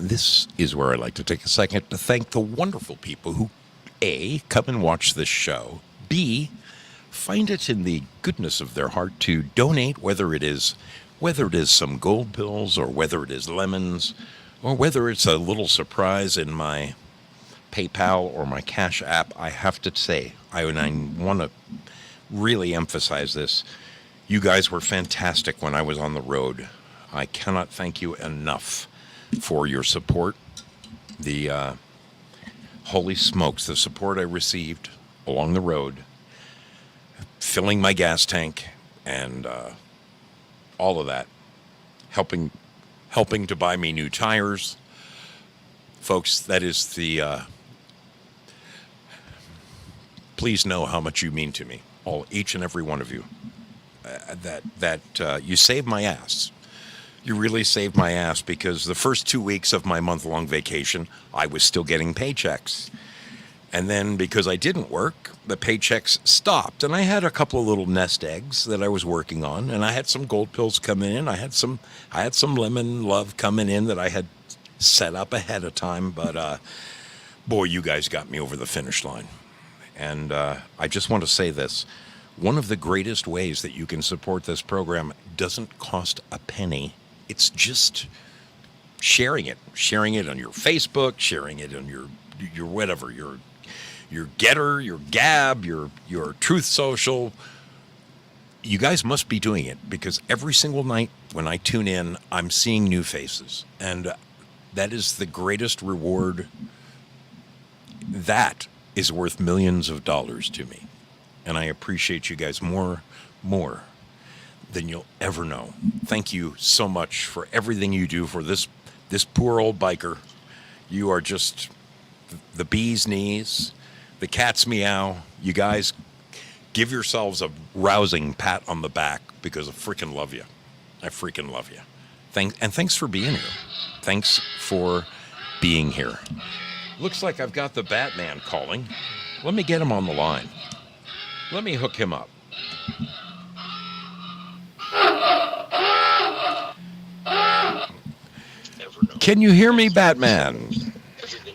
this is where I like to take a second to thank the wonderful people who, A, come and watch this show, B, find it in the goodness of their heart to donate, whether it is some gold pills or whether it is lemons or whether it's a little surprise in my PayPal or my Cash App. I have to say, I want to really emphasize this. You guys were fantastic when I was on the road. I cannot thank you enough for your support. The holy smokes, the support I received along the road, filling my gas tank, and all of that, helping to buy me new tires. Folks, that is the... please know how much you mean to me, each and every one of you. You saved my ass. You really saved my ass, because the first 2 weeks of my month-long vacation, I was still getting paychecks. And then because I didn't work, the paychecks stopped. And I had a couple of little nest eggs that I was working on, and I had some gold pills coming in. I had some lemon love coming in that I had set up ahead of time. But boy, you guys got me over the finish line. And I just want to say this. One of the greatest ways that you can support this program doesn't cost a penny. It's just sharing it on your Facebook, sharing it on your whatever, your Getter, your Gab, your Truth Social. You guys must be doing it, because every single night when I tune in, I'm seeing new faces, and that is the greatest reward. That is worth millions of dollars to me. And I appreciate you guys more than you'll ever know. Thank you so much for everything you do for this poor old biker. You are just the bee's knees, the cat's meow. You guys give yourselves a rousing pat on the back, because I freaking love you. I freaking love you. Thanks for being here. Thanks for being here. Looks like I've got the Batman calling. Let me get him on the line. Let me hook him up. Can you hear me, Batman?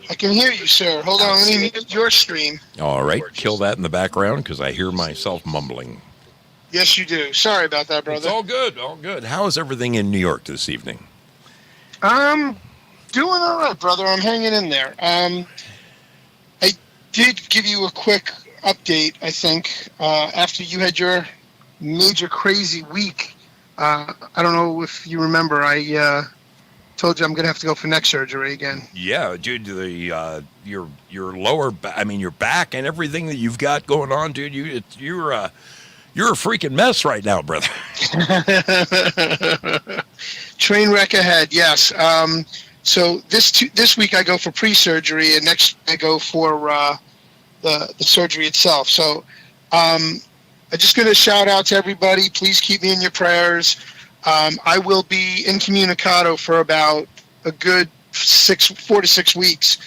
I can hear you, sir. Hold on, let me mute your stream. All right, kill that in the background, because I hear myself mumbling. Yes, you do. Sorry about that, brother. It's all good, all good. How is everything in New York this evening? Doing all right, brother. I'm hanging in there. I did give you a quick update, I think, after you had your major crazy week. I don't know if you remember, I told you I'm going to have to go for neck surgery again. Yeah, dude, your lower back, your back and everything that you've got going on, dude, you're a freaking mess right now, brother. Train wreck ahead, yes. So this week I go for pre-surgery, and next I go for the surgery itself. So I'm just going to shout out to everybody. Please keep me in your prayers. I will be incommunicado for about a good 4 to 6 weeks.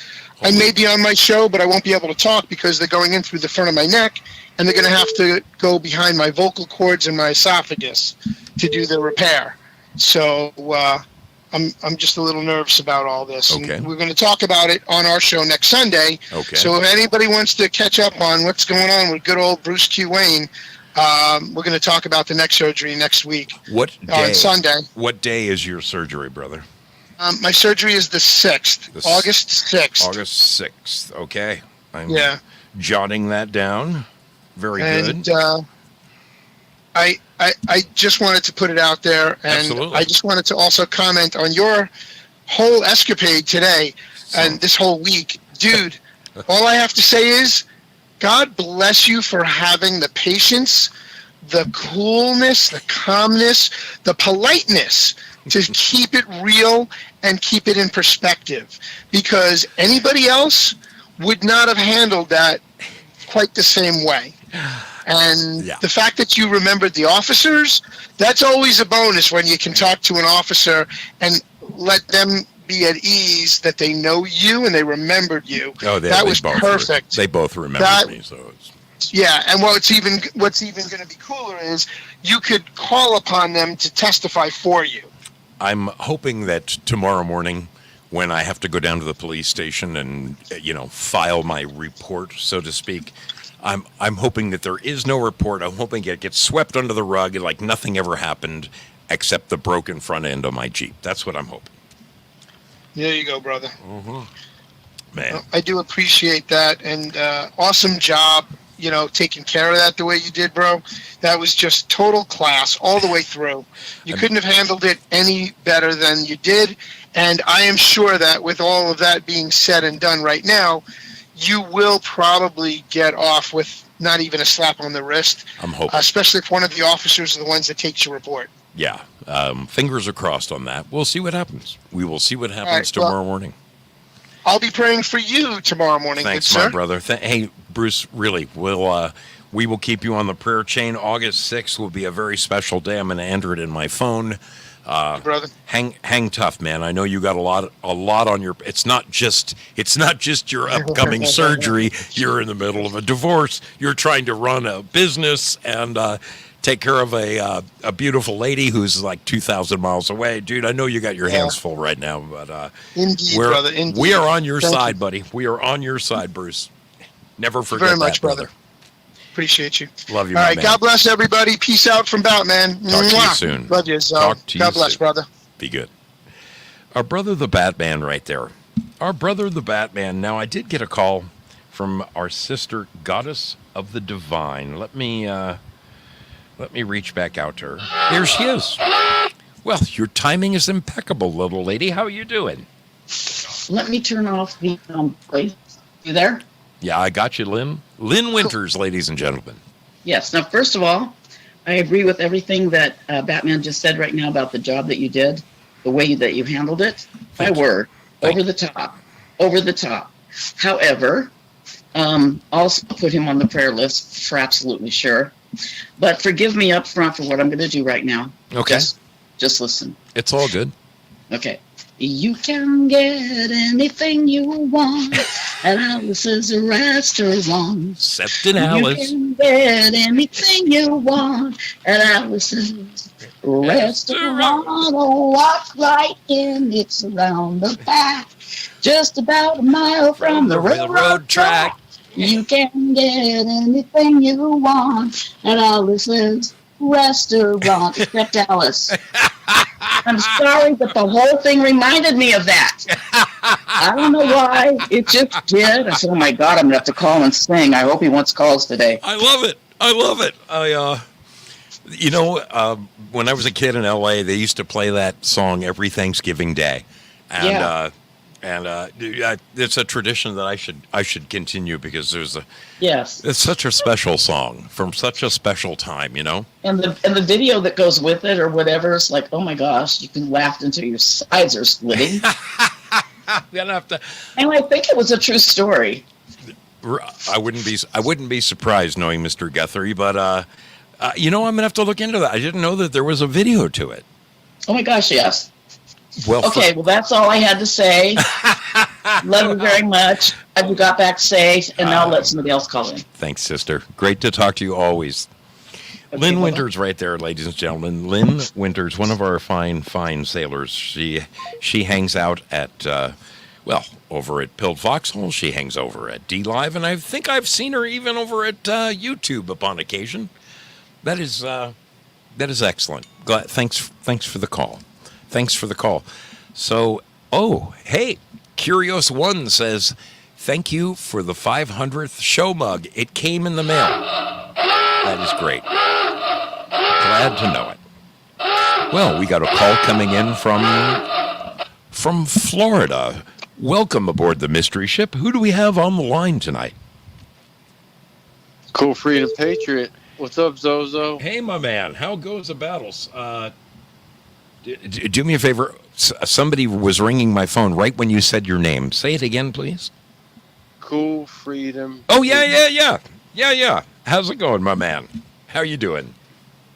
I may be on my show, but I won't be able to talk, because they're going in through the front of my neck, and they're going to have to go behind my vocal cords and my esophagus to do the repair. So I'm just a little nervous about all this. Okay. And we're going to talk about it on our show next Sunday. Okay. So if anybody wants to catch up on what's going on with good old Bruce Q. Wayne, we're going to talk about the neck surgery next week. What day? On Sunday. What day is your surgery, brother? My surgery is the 6th, August 6th. August 6th. Okay. I'm jotting that down. Very good. I just wanted to put it out there, and Absolutely. I just wanted to also comment on your whole escapade today and this whole week. Dude, all I have to say is, God bless you for having the patience, the coolness, the calmness, the politeness to keep it real and keep it in perspective, because anybody else would not have handled that quite the same way. And the fact that you remembered the officers, that's always a bonus when you can talk to an officer and let them be at ease that they know you and they remembered you. Oh, that was perfect. They both remembered me, so it's... Yeah, and what's even going to be cooler is you could call upon them to testify for you. I'm hoping that tomorrow morning when I have to go down to the police station and, file my report, so to speak. I'm hoping that there is no report. I'm hoping it gets swept under the rug like nothing ever happened except the broken front end of my Jeep. That's what I'm hoping. There you go, brother. Man. I do appreciate that, and awesome job, taking care of that the way you did, bro. That was just total class all the way through. You couldn't have handled it any better than you did, and I am sure that with all of that being said and done right now, you will probably get off with not even a slap on the wrist. I'm hoping. Especially if one of the officers are the ones that takes your report. Yeah. Fingers are crossed on that. We'll see what happens. We will see what happens right, tomorrow morning. I'll be praying for you tomorrow morning. Thanks, good my sir. brother. Hey, Bruce, really, we will keep you on the prayer chain. August 6th will be a very special day. I'm going to enter it in my phone. Brother. Hang tough, man. I know you got a lot on your. It's not just your upcoming surgery. You're in the middle of a divorce. You're trying to run a business and take care of a beautiful lady who's like 2,000 miles away, dude. I know you got your hands full right now, but Indeed, brother. Indeed. We are on your Thank side, you. buddy. We are on your side, Bruce. Never forget Very much, that, brother. Appreciate you. Love you, All my right, man. God bless everybody. Peace out from Batman. Talk to you Mwah. soon. Love you, Zo. Talk to you God bless, soon. brother. Be good. Our brother, the Batman, right there. Our brother, the Batman. Now, I did get a call from our sister, Goddess of the Divine. Let me reach back out to her. Here she is. Well, your timing is impeccable, little lady. How are you doing? Let me turn off the place. You there? Yeah, I got you, Lynn. Lynn Winters, ladies and gentlemen. Yes. Now, first of all, I agree with everything that Batman just said right now about the job that you did, the way that you handled it. Thank My you. word, Thank over the top. However, also put him on the prayer list for absolutely sure. But forgive me up front for what I'm going to do right now. Okay. Just listen. It's all good. Okay. You can get anything you want at Alice's restaurant. Except in Alice. You can get anything you want at Alice's restaurant. Oh, walk right in, it's around the back, just about a mile from the railroad track. You can get anything you want at Alice's restaurant, except Alice. I'm sorry, but the whole thing reminded me of that. I don't know why. It just did. I said, oh, my God, I'm going to have to call and sing. I hope he wants calls today. I love it. When I was a kid in L.A., they used to play that song every Thanksgiving Day. And, Yeah. It's a tradition that I should continue because Yes. it's such a special song from such a special time, And the video that goes with it or whatever, it's like, oh, my gosh, you can laugh until your sides are splitting. I'm gonna have to. And I think it was a true story. I wouldn't be surprised knowing Mr. Guthrie, but I'm gonna have to look into that. I didn't know that there was a video to it. Oh, my gosh, yes. Well, Okay, well, that's all I had to say. Love you very much. I got back safe, and now let somebody else call in. Thanks, sister. Great to talk to you always. Okay, Lynn bye-bye. Winters right there, ladies and gentlemen. Lynn Winters, one of our fine sailors. She hangs out at, over at Pilled Foxhole. She hangs over at D-Live, and I think I've seen her even over at YouTube upon occasion. That is excellent. Thanks for the call. Thanks for the call. So, hey, Curious One says, thank you for the 500th show mug. It came in the mail. That is great. Glad to know it. Well, we got a call coming in from Florida. Welcome aboard the Mystery Ship. Who do we have on the line tonight? Cool Freedom Patriot. What's up, Zoso? Hey, my man. How goes the battles? Do me a favor. Somebody was ringing my phone right when you said your name. Say it again, please. Cool Freedom. Oh, yeah. How's it going, my man? How you doing?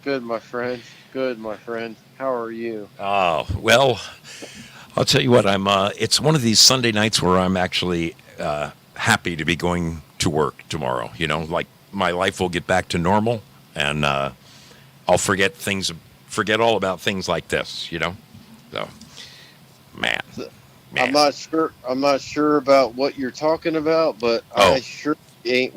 Good, my friend. Good, my friend. How are you? Oh, well, I'll tell you what. It's one of these Sunday nights where I'm actually happy to be going to work tomorrow. Like my life will get back to normal, and I'll forget all about things like this. So, man, Man. I'm not sure about what you're talking about, but Oh. I sure ain't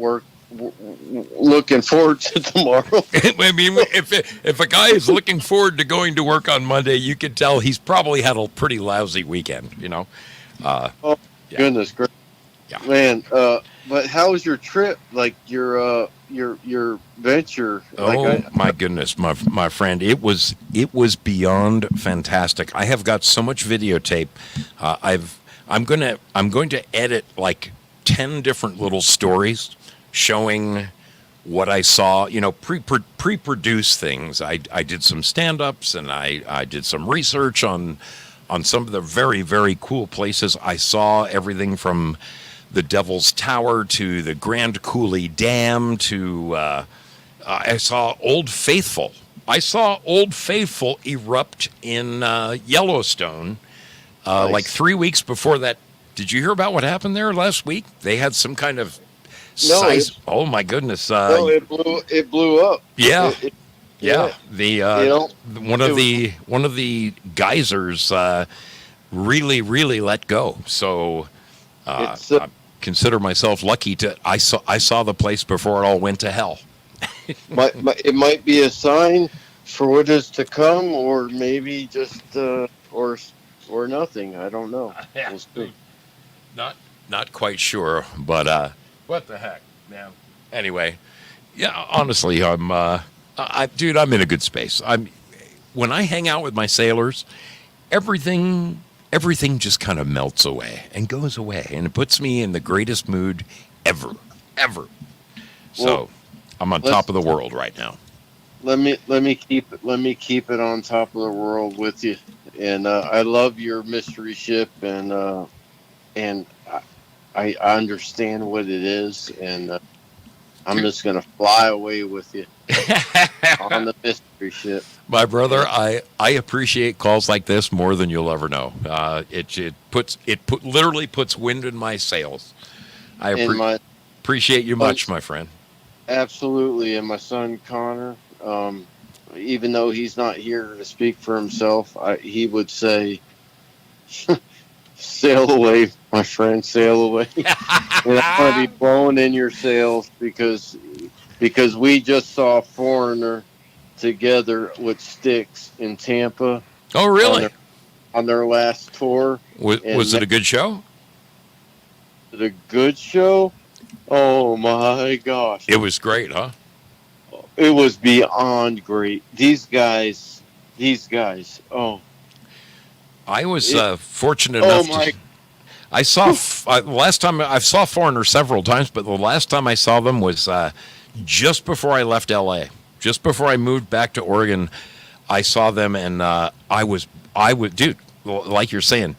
looking forward to tomorrow. I mean, if a guy is looking forward to going to work on Monday, you can tell he's probably had a pretty lousy weekend. Oh Yeah. goodness gracious, Yeah. man! But how was your trip? Like your venture? Oh my goodness, my friend, it was beyond fantastic. I have got so much videotape. I'm going to edit like 10 different little stories showing what I saw. Pre-produce things. I did some stand-ups and I did some research on some of the very, very cool places. I saw everything from the Devil's Tower to the Grand Coulee Dam to I saw Old Faithful. I saw Old Faithful erupt in Yellowstone Nice. like 3 weeks before that. Did you hear about what happened there last week? They had some kind of size. Oh my goodness! No, it blew up. Yeah. Yeah. The one of the geysers really let go. So I consider myself lucky I saw the place before it all went to hell. It might be a sign for what is to come, or maybe just or nothing. I don't know. We'll see. Not quite sure, but what the heck, man. Anyway, yeah. Honestly, I'm in a good space. When I hang out with my sailors, everything just kind of melts away and goes away, and it puts me in the greatest mood ever. So Well, I'm on top of the world right now. Let me keep it on top of the world with you. And I love your mystery ship, and I understand what it is, and I'm just gonna fly away with you on the mystery ship. My brother, I appreciate calls like this more than you'll ever know. It literally puts wind in my sails. I appreciate you much, my friend. Absolutely, and my son Connor, even though he's not here to speak for himself, he would say, "Sail away, my friend, sail away." And I want to be blowing in your sails because we just saw Foreigner together with Styx in Tampa. Oh, really? On their last tour. Was it a good show? The good show? Oh my gosh. It was great, huh? It was beyond great. These guys. Oh, I was fortunate enough to. I saw last time I saw Foreigner several times, but the last time I saw them was just before I left L.A. Just before I moved back to Oregon, I saw them, and I was, dude, like you're saying,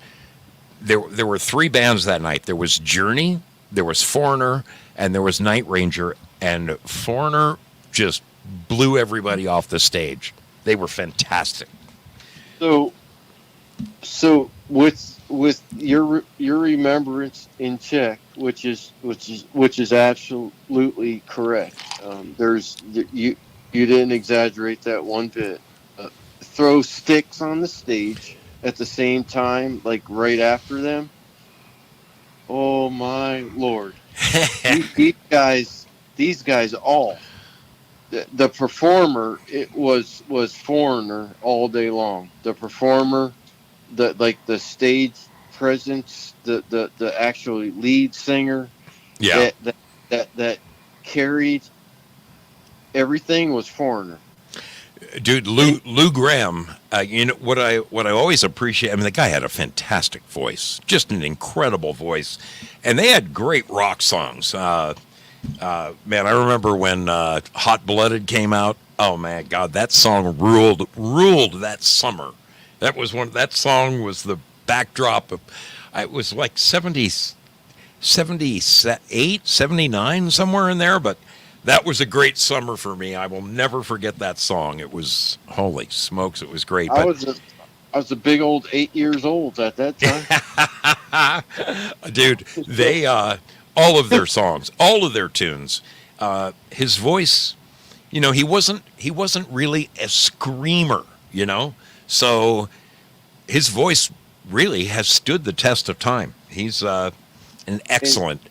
there were 3 bands that night. There was Journey, there was Foreigner, and there was Night Ranger, and Foreigner just blew everybody off the stage. They were fantastic. So with your remembrance in check, which is absolutely correct. You didn't exaggerate that one bit. Throw Styx on the stage at the same time, like right after them. Oh my Lord! these guys all. The performer, it was Foreigner all day long. The performer, the stage presence, the actually lead singer, Yeah, that carried everything was Foreigner. dude, Lou Graham. You know what I always appreciate. I mean, the guy had a fantastic voice, just an incredible voice, and they had great rock songs. Man, I remember when Hot Blooded came out. Oh man, God, that song ruled that summer. That song was the backdrop of. It was like 78, 79, somewhere in there, but that was a great summer for me. I will never forget that song. It was, holy smokes, it was great. I was a big old 8 years old at that time. Dude, they all of their songs, all of their tunes, his voice, you know, he wasn't really a screamer, you know, so his voice really has stood the test of time. He's an excellent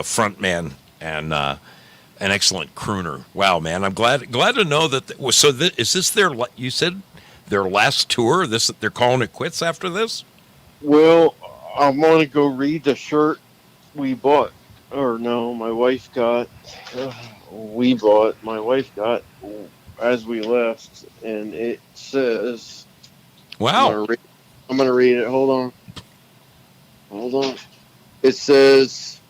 front man and an excellent crooner. Wow, man, I'm glad to know that. Is this their? You said their last tour. They're calling it quits after this. Well, I want to go read the shirt we bought, or no, my wife got. We bought. My wife got as we left, and it says. Wow. I'm gonna read it. Hold on. It says,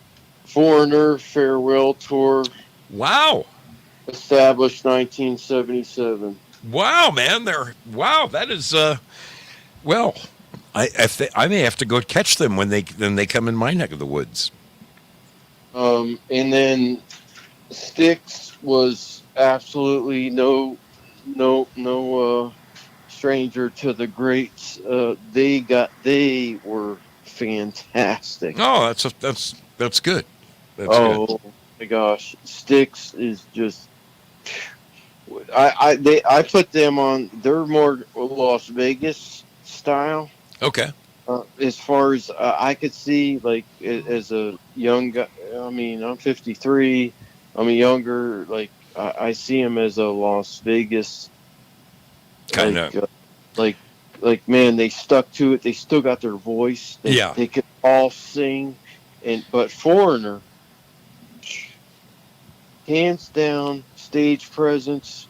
"Foreigner Farewell Tour." Wow. Established 1977. Wow, man. That is. Well, I may have to go catch them when they come in my neck of the woods. And then Styx was absolutely no stranger to the greats. They were fantastic. Oh, that's good. That's oh good. my gosh, Styx is just. I put them on. They're more Las Vegas style. Okay. As far as I could see, like as a young guy. I mean, I'm 53. I'm a younger. Like I see him as a Las Vegas kind of. Like man, they stuck to it. They still got their voice. They could all sing, but Foreigner, hands down, stage presence,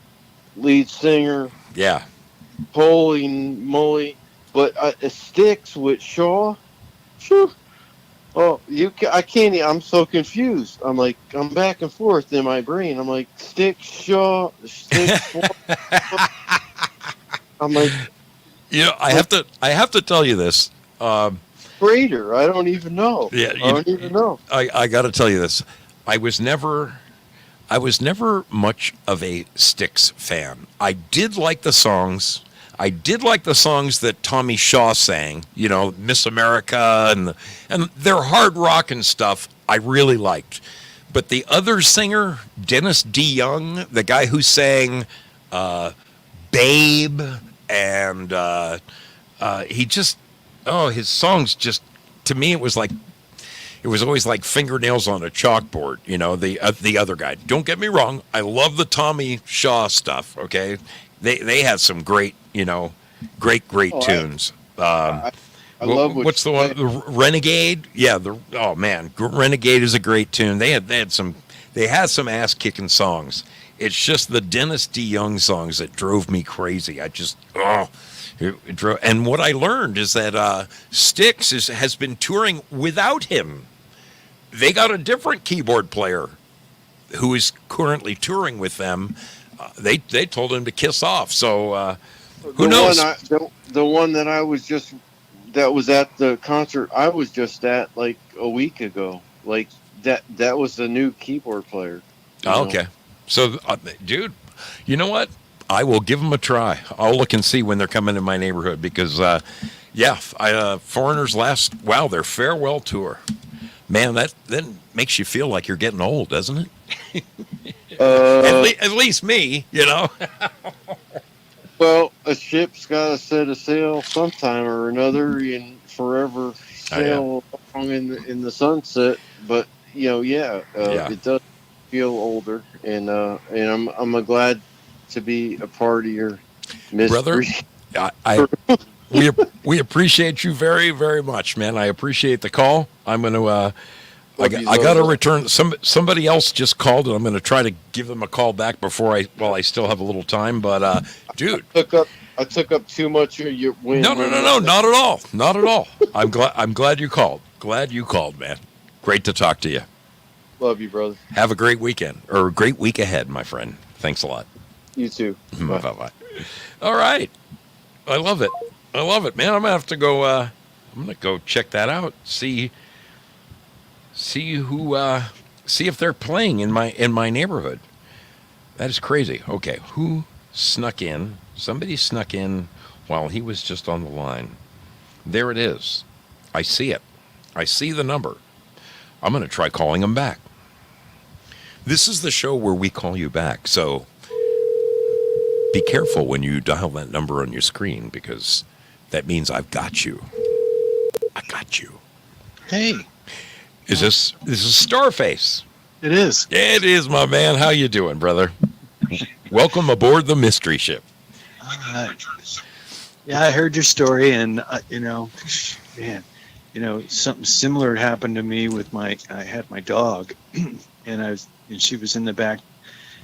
lead singer. Yeah. Holy moly! But Styx with Shaw. Whew, I can't. I'm so confused. I'm back and forth in my brain. I'm like Styx, Shaw, Styx. I'm like. I have to tell you this. Greater, I don't even know. Yeah, I don't even know. I got to tell you this. I was never much of a Styx fan. I did like the songs. I did like the songs that Tommy Shaw sang. Miss America and their hard rock and stuff. I really liked. But the other singer, Dennis D. Young, the guy who sang Babe. And he just, his songs just, to me, it was always like fingernails on a chalkboard, the other guy. Don't get me wrong. I love the Tommy Shaw stuff, okay? They had some great, great tunes. I love what's the one? The Renegade? Yeah, Renegade is a great tune. They had some ass-kicking songs. It's just the Dennis D. Young songs that drove me crazy. I just, it drove. And what I learned is that Styx has been touring without him. They got a different keyboard player who is currently touring with them. They told him to kiss off. So who knows? The one that that was at the concert I was just at like a week ago. Like that was the new keyboard player. Oh, okay. So, dude, you know what? I will give them a try. I'll look and see when they're coming in my neighborhood because, Foreigner's their farewell tour. Man, that then makes you feel like you're getting old, doesn't it? At least me, Well, a ship's got to set a sail sometime or another and forever sail along in the sunset. But, it does feel older, and I'm glad to be a part of your mystery. Brother. We appreciate you very, very much, man. I appreciate the call. I'm going to I got to return. Somebody else just called, and I'm going to try to give them a call back while I still have a little time. But dude, I took up too much of your wind. No, not at all, not at all. I'm glad you called. Glad you called, man. Great to talk to you. Love you, brother. Have a great weekend or a great week ahead, my friend. Thanks a lot. You too. Bye. All right. I love it, man. I'm gonna have to go. I'm gonna go check that out. See if they're playing in my neighborhood. That is crazy. Okay, who snuck in? Somebody snuck in while he was just on the line. There it is. I see it. I see the number. I'm going to try calling him back. This is the show where we call you back, so be careful when you dial that number on your screen because That means I've got you. I got you. Hey, Is this Starface? it is. It is, my man. How you doing, brother? Welcome aboard the mystery ship. Yeah, I heard your story, and man, something similar happened to me with I had my dog, and she was in the back,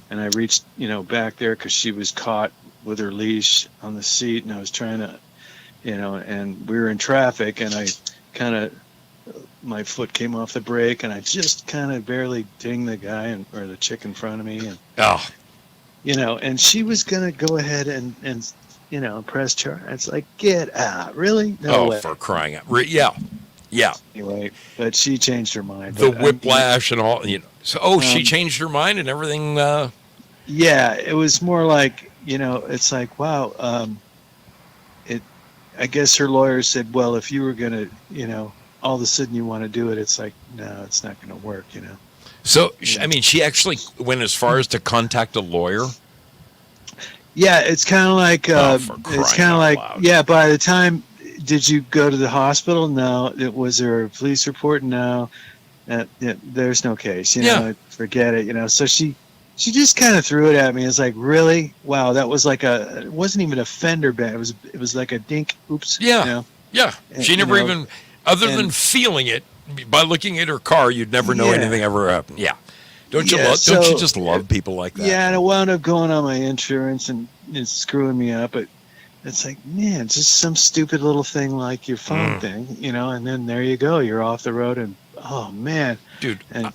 and I reached, back there because she was caught with her leash on the seat, and I was trying to, and we were in traffic, and I kind of, my foot came off the brake, and I just kind of barely dinged the guy or the chick in front of me, and and she was gonna go ahead and press charge. It's like, get out, really? No way. For crying out! Yeah. Anyway, but she changed her mind. The whiplash and all, So, she changed her mind and everything. Yeah, it was more like, it's like, wow. I guess her lawyer said, well, if you were gonna, all of a sudden you want to do it, it's like, no, it's not gonna work, So, I mean, she actually went as far as to contact a lawyer. Yeah, it's kind of like, yeah. By the time, did you go to the hospital? No. Was there a police report? No. There's no case. Forget it. So she just kind of threw it at me. It's like, really? Wow, that was like it wasn't even a fender bend. It was like a dink. Oops. Yeah. Yeah. She never even, other than feeling it by looking at her car, you'd never know anything ever happened. Yeah. Don't you just love people like that? Yeah, and it wound up going on my insurance and it's screwing me up. But it's like, man, just some stupid little thing like your phone thing, and then there you go. You're off the road and, oh, man. Dude. And,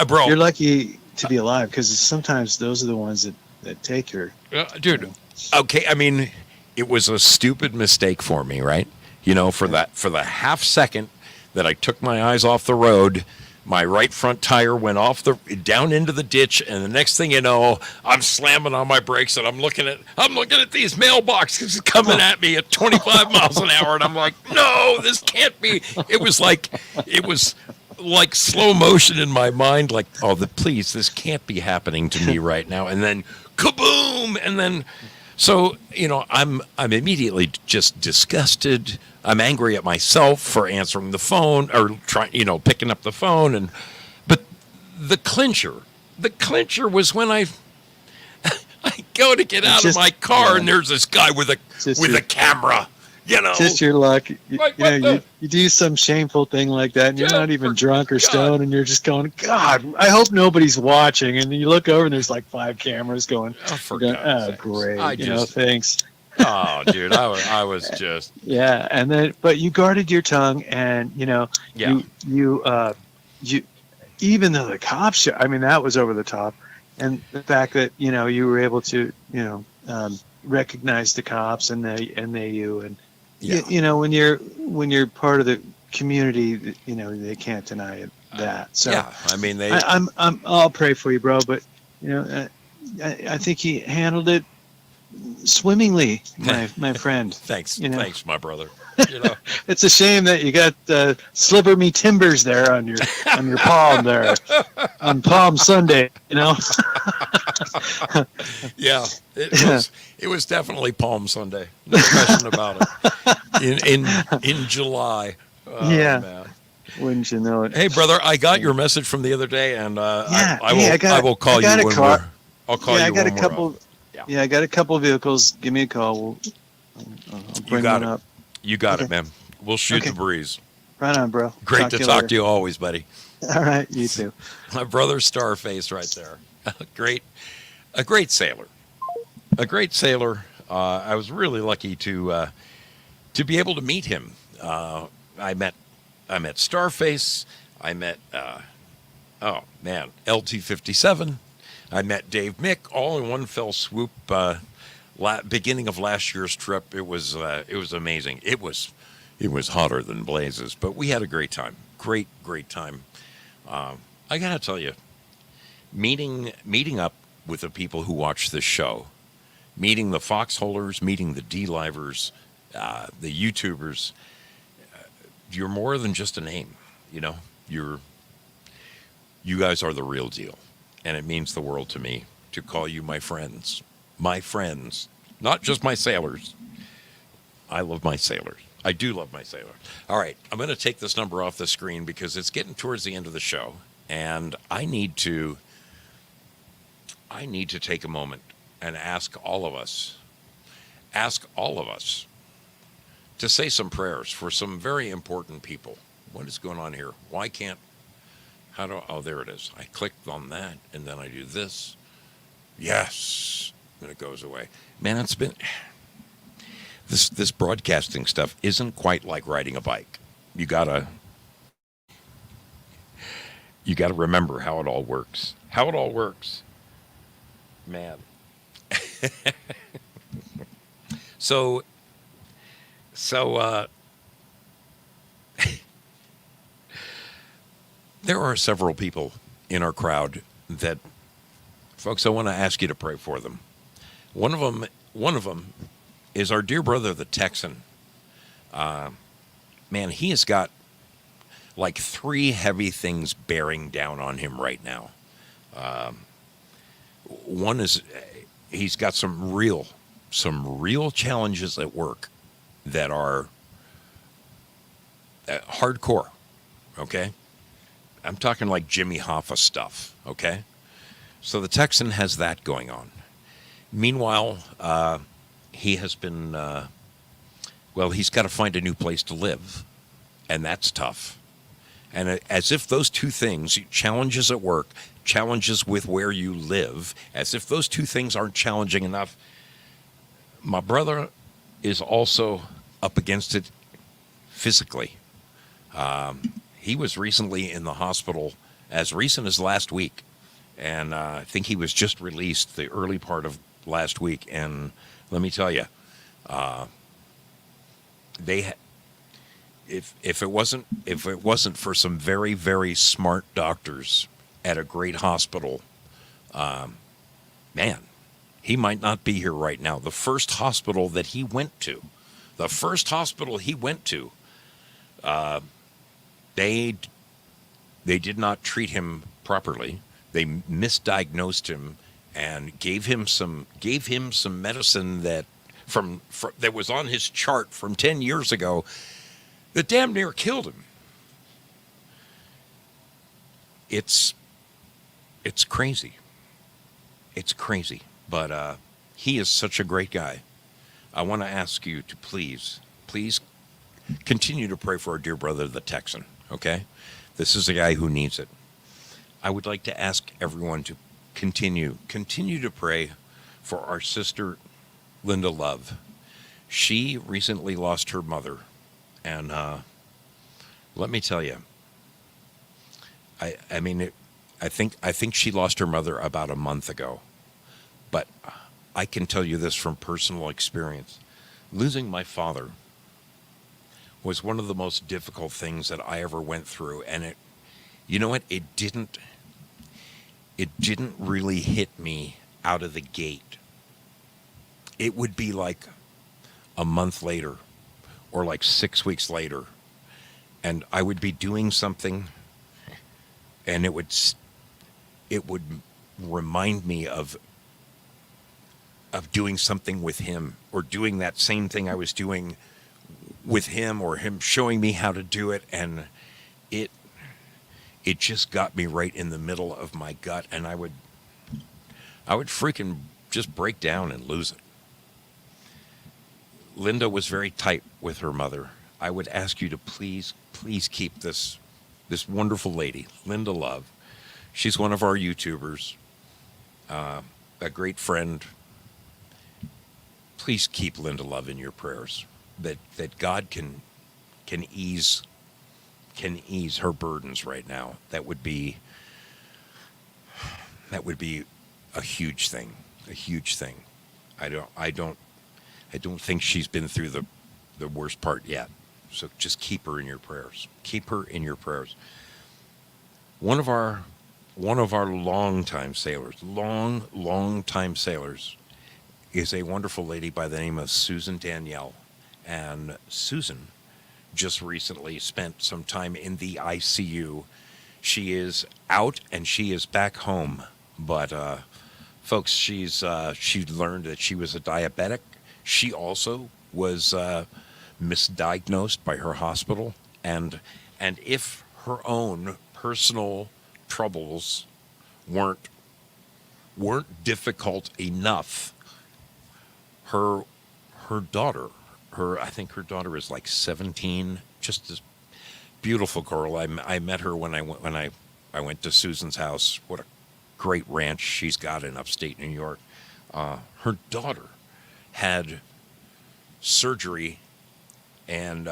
bro, you're lucky to be alive because sometimes those are the ones that take your... dude, okay, I mean, it was a stupid mistake for me, right? For the half second that I took my eyes off the road, my right front tire went down into the ditch, and the next thing you know, I'm slamming on my brakes, and I'm looking at these mailboxes coming at me at 25 miles an hour, and I'm like, no, this can't be. It was like slow motion in my mind, like, please, this can't be happening to me right now, and then kaboom, and then. So, I'm immediately just disgusted. I'm angry at myself for answering the phone or picking up the phone. But the clincher was when I go to get out of my car and there's this guy with a camera. Just your luck. You do some shameful thing like that, and you're not even drunk or stoned, and you're just going, God, I hope nobody's watching. And then you look over, and there's like 5 cameras going. Great. Thanks. Oh, dude, I was just. Yeah, but you guarded your tongue, and you even though the cops, that was over the top, and the fact that you were able to recognize the cops and when you're part of the community, they can't deny it, that. So yeah, I mean I'll pray for you, bro. But I think he handled it swimmingly, my friend. Thanks, my brother. It's a shame that you got Sliver Me Timbers there on your palm there on Palm Sunday. Yeah, it was definitely Palm Sunday. No question about it. In July. Man. Wouldn't you know it? Hey, brother, I got your message from the other day, and I will call you when we're. I'll call you. I got a couple. I got a couple vehicles. Give me a call. I'll bring one up. You got it, man. We'll shoot the breeze. Right on, bro. Great to talk to you always, buddy. All right, you too. My brother Starface right there. A great sailor. A great sailor. I was really lucky to be able to meet him. I met Starface. I met LT-57. I met Dave Mick all in one fell swoop. Beginning of last year's trip, it was amazing. It was hotter than blazes, but we had a great time. Great time. I gotta tell you, meeting up with the people who watch this show, meeting the foxholers, meeting the D-livers, the YouTubers. You're more than just a name. You guys are the real deal, and it means the world to me to call you my friends. My friends, not just my sailors. I love my sailors. I do love my sailors. All right, I'm going to take this number off the screen because it's getting towards the end of the show, and I need to take a moment and ask all of us to say some prayers for some very important people. What is going on here? Why can't, oh, there it is. I clicked on that, and then I do this. Yes, and it goes away. Man, it's been, this broadcasting stuff isn't quite like riding a bike. You gotta remember how it all works. Man. So, there are several people in our crowd that, folks, I want to ask you to pray for them. One of them is our dear brother, the Texan. Man, he has got like 3 heavy things bearing down on him right now. One is he's got some real challenges at work that are hardcore. Okay, I'm talking like Jimmy Hoffa stuff. Okay, so the Texan has that going on. Meanwhile, he has been he's got to find a new place to live, and that's tough. And as if those two things, challenges at work, challenges with where you live, as if those two things aren't challenging enough, my brother is also up against it physically. He was recently in the hospital as recent as last week, and I think he was just released the early part of last week. And let me tell you, if it wasn't for some very, very smart doctors at a great hospital, man, he might not be here right now. The first hospital he went to, they did not treat him properly. They misdiagnosed him and gave him some medicine that that was on his chart from 10 years ago that damn near killed him. It's crazy. It's crazy. But he is such a great guy. I want to ask you to please continue to pray for our dear brother, the Texan, okay? This is a guy who needs it. I would like to ask everyone to continue to pray for our sister, Linda Love. She recently lost her mother. And let me tell you, I think she lost her mother about a month ago. But I can tell you this from personal experience. Losing my father was one of the most difficult things that I ever went through. And you know what? It didn't really hit me out of the gate. It would be like a month later or like 6 weeks later, and I would be doing something, and it would remind me of doing something with him, or doing that same thing I was doing with him, or him showing me how to do it, and it just got me right in the middle of my gut, and I would freaking just break down and lose it. Linda was very tight with her mother. I would ask you to please keep this wonderful lady, Linda Love. She's one of our YouTubers, a great friend. Please keep Linda Love in your prayers. That God can ease her burdens right now. That would be a huge thing. A huge thing. I don't think she's been through the worst part yet. So just keep her in your prayers. Keep her in your prayers. One of our long-time sailors, is a wonderful lady by the name of Susan Danielle. And Susan just recently spent some time in the ICU. She is out and she is back home. But folks, she learned that she was a diabetic. She also was misdiagnosed by her hospital, and if her own personal troubles weren't difficult enough, her daughter, I think her daughter is like 17, just this beautiful girl. I met her when I went to Susan's house. What a great ranch she's got in upstate New York. Her daughter had surgery, and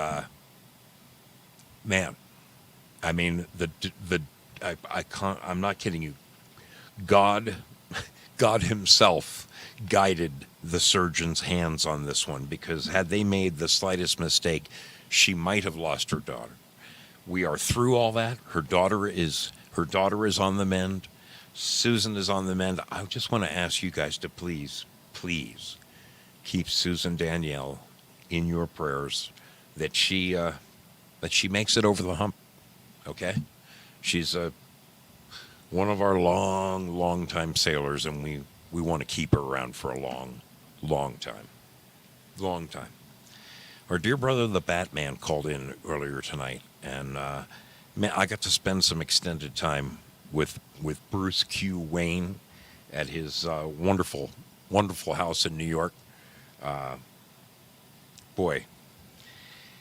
man, I mean I can't. I'm not kidding you. God Himself guided the surgeon's hands on this one, because had they made the slightest mistake, she might have lost her daughter. We are through all that. Her daughter is on the mend. Susan is on the mend. I just want to ask you guys to please keep Susan Danielle in your prayers, that she makes it over the hump. Okay, she's one of our long time sailors, and we want to keep her around for a long time. Our dear brother the Batman called in earlier tonight, and man, I got to spend some extended time with Bruce Q. Wayne at his wonderful house in New York. Boy,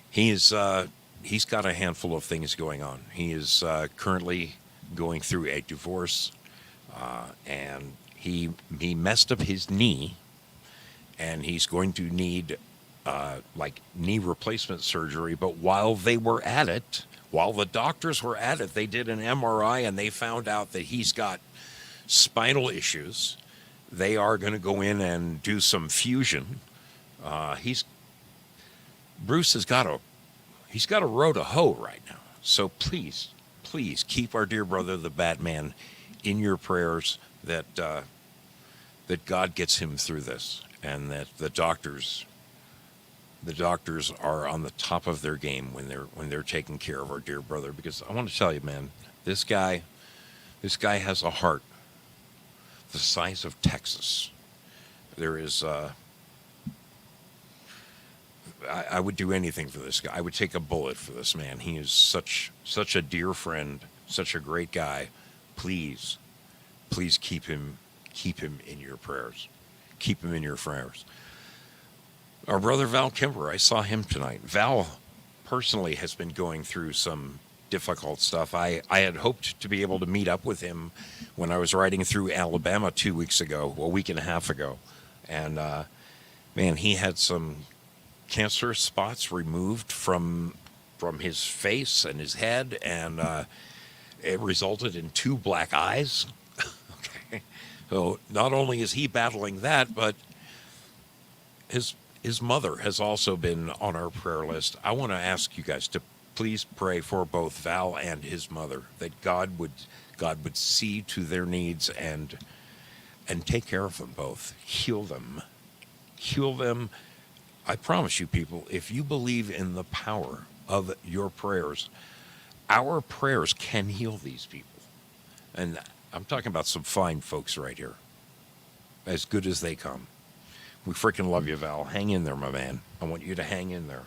he's got a handful of things going on. He is currently going through a divorce, and he messed up his knee, and he's going to need like knee replacement surgery. But while they were at it, while the doctors were at it, they did an MRI, and they found out that he's got spinal issues. They are going to go in and do some fusion. Bruce has got a row to hoe right now. So please keep our dear brother the Batman in your prayers, that God gets him through this, and that the doctors are on the top of their game when they're taking care of our dear brother. Because I want to tell you, man, this guy has a heart the size of Texas. There is I would do anything for this guy. I would take a bullet for this man. He is such a dear friend, such a great guy. Please keep him in your prayers. Keep him in your prayers. Our brother Val Kimber, I saw him tonight. Val personally has been going through some difficult stuff. I had hoped to be able to meet up with him when I was riding through Alabama 2 weeks ago, a week and a half ago. And man, he had some cancer spots removed from his face and his head, and it resulted in 2 black eyes. Okay, so not only is he battling that, but his mother has also been on our prayer list. I want to ask you guys to please pray for both Val and his mother, that God would see to their needs and take care of them both. Heal them. I promise you, people, if you believe in the power of your prayers, our prayers can heal these people. And I'm talking about some fine folks right here, as good as they come. We freaking love you, Val. Hang in there, my man. I want you to hang in there.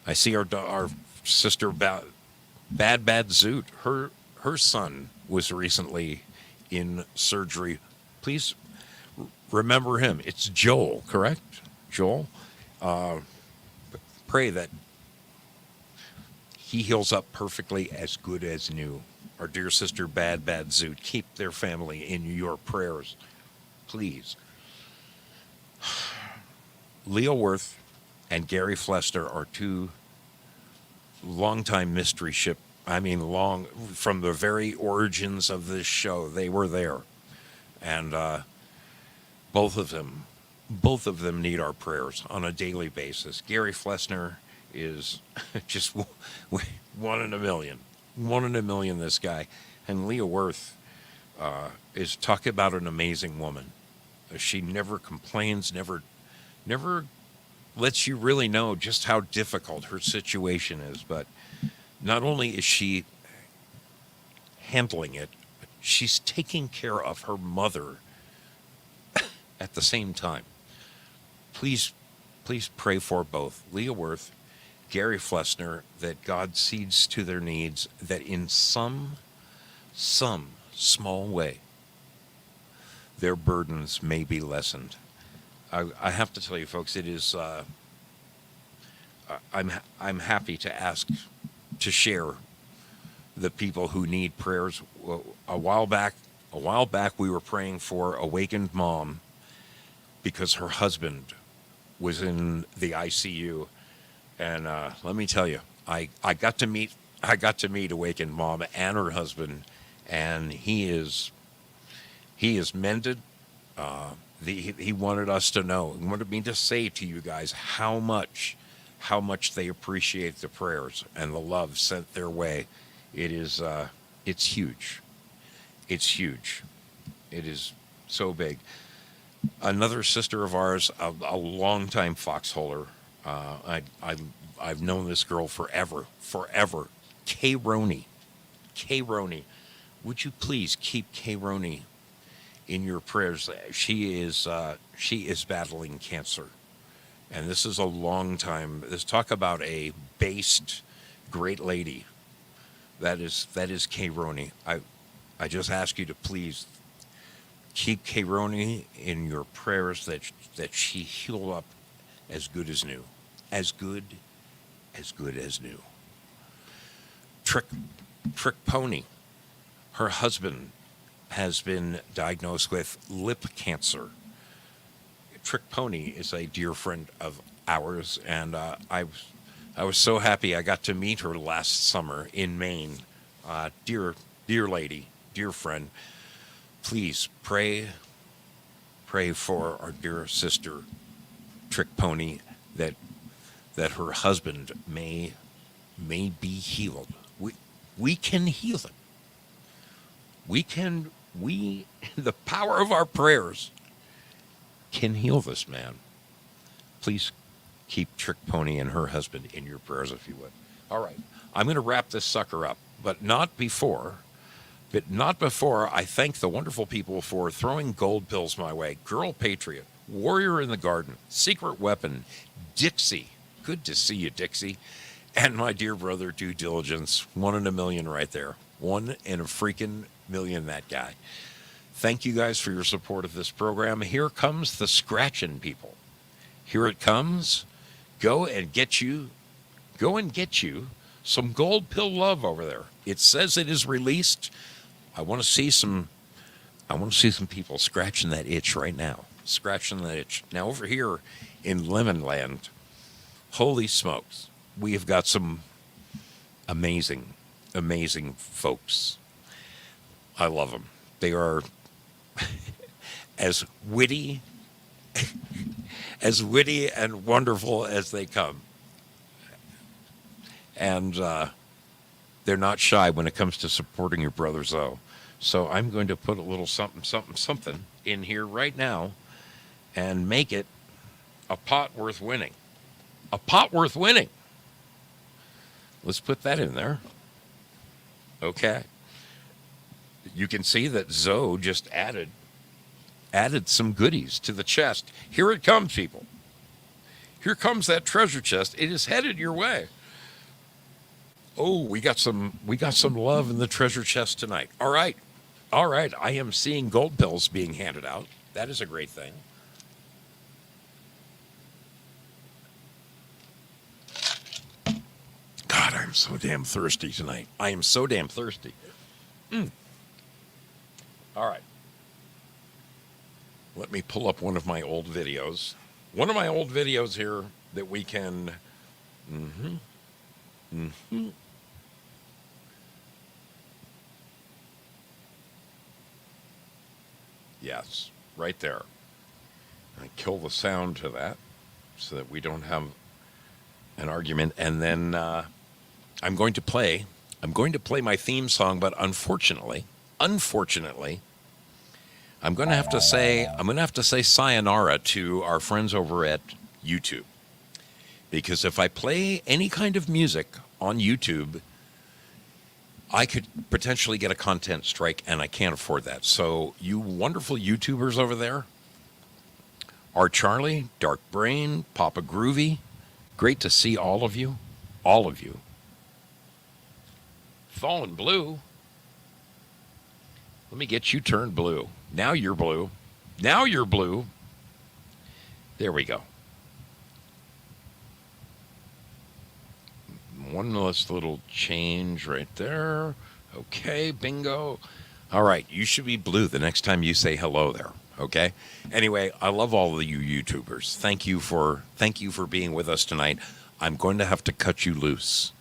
I see our sister Bad Zoot. Her son was recently in surgery. Please remember him. It's Joel, correct? Joel? Pray that he heals up perfectly, as good as new. Our dear sister Bad Zoot, keep their family in your prayers, please. Leo Worth and Gary Flester are 2 longtime mystery ship. I mean, long from the very origins of this show, they were there, and both of them need our prayers on a daily basis. Gary Flessner is just one in a million, this guy. And Leah Worth is, talk about an amazing woman. She never complains, never lets you really know just how difficult her situation is. But not only is she handling it, but she's taking care of her mother at the same time. Please please pray for both Leah Worth, Gary Flessner, that God sees to their needs, that in some small way, their burdens may be lessened. I have to tell you, folks, it is. I'm happy to ask to share the people who need prayers. A while back, we were praying for Awakened Mom because her husband was in the ICU, and let me tell you, I got to meet Awakened Mom and her husband, and he is mended. He wanted us to know. He wanted me to say to you guys how much they appreciate the prayers and the love sent their way. It is it's huge. It's huge. It is so big. Another sister of ours, a longtime foxholer. I've known this girl forever. Kay Roney. Would you please keep Kay Roney in your prayers? She is battling cancer, and this is a long time. Let's talk about a based great lady. That is Kay Roney. I just ask you to please keep Kay Roney in your prayers, that she heal up as good as new, as good as new. Trick Pony, her husband has been diagnosed with lip cancer. Trick Pony is a dear friend of ours, and I was so happy I got to meet her last summer in Maine. Dear lady, dear friend, please pray for our dear sister Trick Pony, that her husband may be healed. We can heal him. The power of our prayers can heal this man. Please keep Trick Pony and her husband in your prayers, if you would. All right. I'm going to wrap this sucker up, but not before I thank the wonderful people for throwing gold pills my way. Girl Patriot, Warrior in the Garden, Secret Weapon, Dixie. Good to see you, Dixie. And my dear brother, Due Diligence. 1 in a million right there. 1 in a freaking million, that guy. Thank you guys for your support of this program. Here comes the scratching people. Here it comes. Go and get you some gold pill love over there. It says it is released. I want to see some people scratching that itch right now. Scratching that itch. Now over here in Lemon Land, holy smokes, we have got some amazing folks. I love them. They are as witty and wonderful as they come. And they're not shy when it comes to supporting your brother Zoe. So I'm going to put a little something in here right now and make it a pot worth winning. A pot worth winning. Let's put that in there. Okay. You can see that Zoe just added some goodies to the chest. Here it comes, people. Here comes that treasure chest. It is headed your way. Oh, we got some love in the treasure chest tonight. All right. I am seeing gold pills being handed out. That is a great thing. God, I'm so damn thirsty tonight. I am so damn thirsty. All right. Let me pull up one of my old videos. One of my old videos here that we can... Yes, right there. I kill the sound to that so that we don't have an argument. And then I'm going to play my theme song, but unfortunately, I'm going to have to say sayonara to our friends over at YouTube. Because if I play any kind of music on YouTube, I could potentially get a content strike, and I can't afford that. So you wonderful YouTubers over there, Art Charlie, Dark Brain, Papa Groovy. Great to see all of you. All of you. Fallen Blue. Let me get you turned blue. Now you're blue. Now you're blue. There we go. One less little change right there. Okay, bingo. All right, you should be blue the next time you say hello there. Okay. Anyway, I love all of you YouTubers. Thank you for being with us tonight. I'm going to have to cut you loose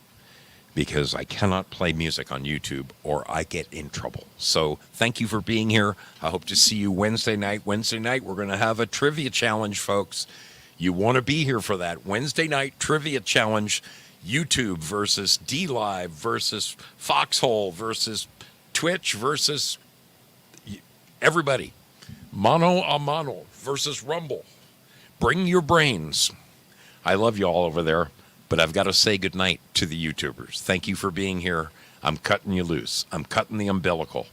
because I cannot play music on YouTube or I get in trouble. So thank you for being here. I hope to see you Wednesday night. Wednesday night, we're going to have a trivia challenge, folks. You want to be here for that. Wednesday night trivia challenge. YouTube versus D-Live versus Foxhole versus Twitch versus everybody. Mano a mano versus Rumble. Bring your brains. I love you all over there, but I've got to say goodnight to the YouTubers. Thank you for being here. I'm cutting you loose. I'm cutting the umbilical.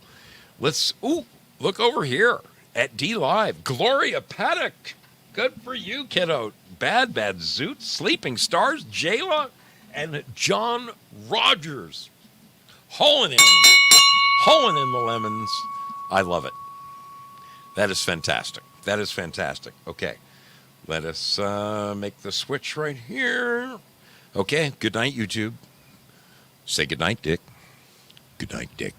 Look over here at D-Live. Gloria Paddock. Good for you, kiddo. Bad Zoot, Sleeping Stars, Jayla, and John Rogers. Hauling in the lemons. I love it. That is fantastic. That is fantastic. Okay. Let us make the switch right here. Okay. Good night, YouTube. Say good night, Dick. Good night, Dick.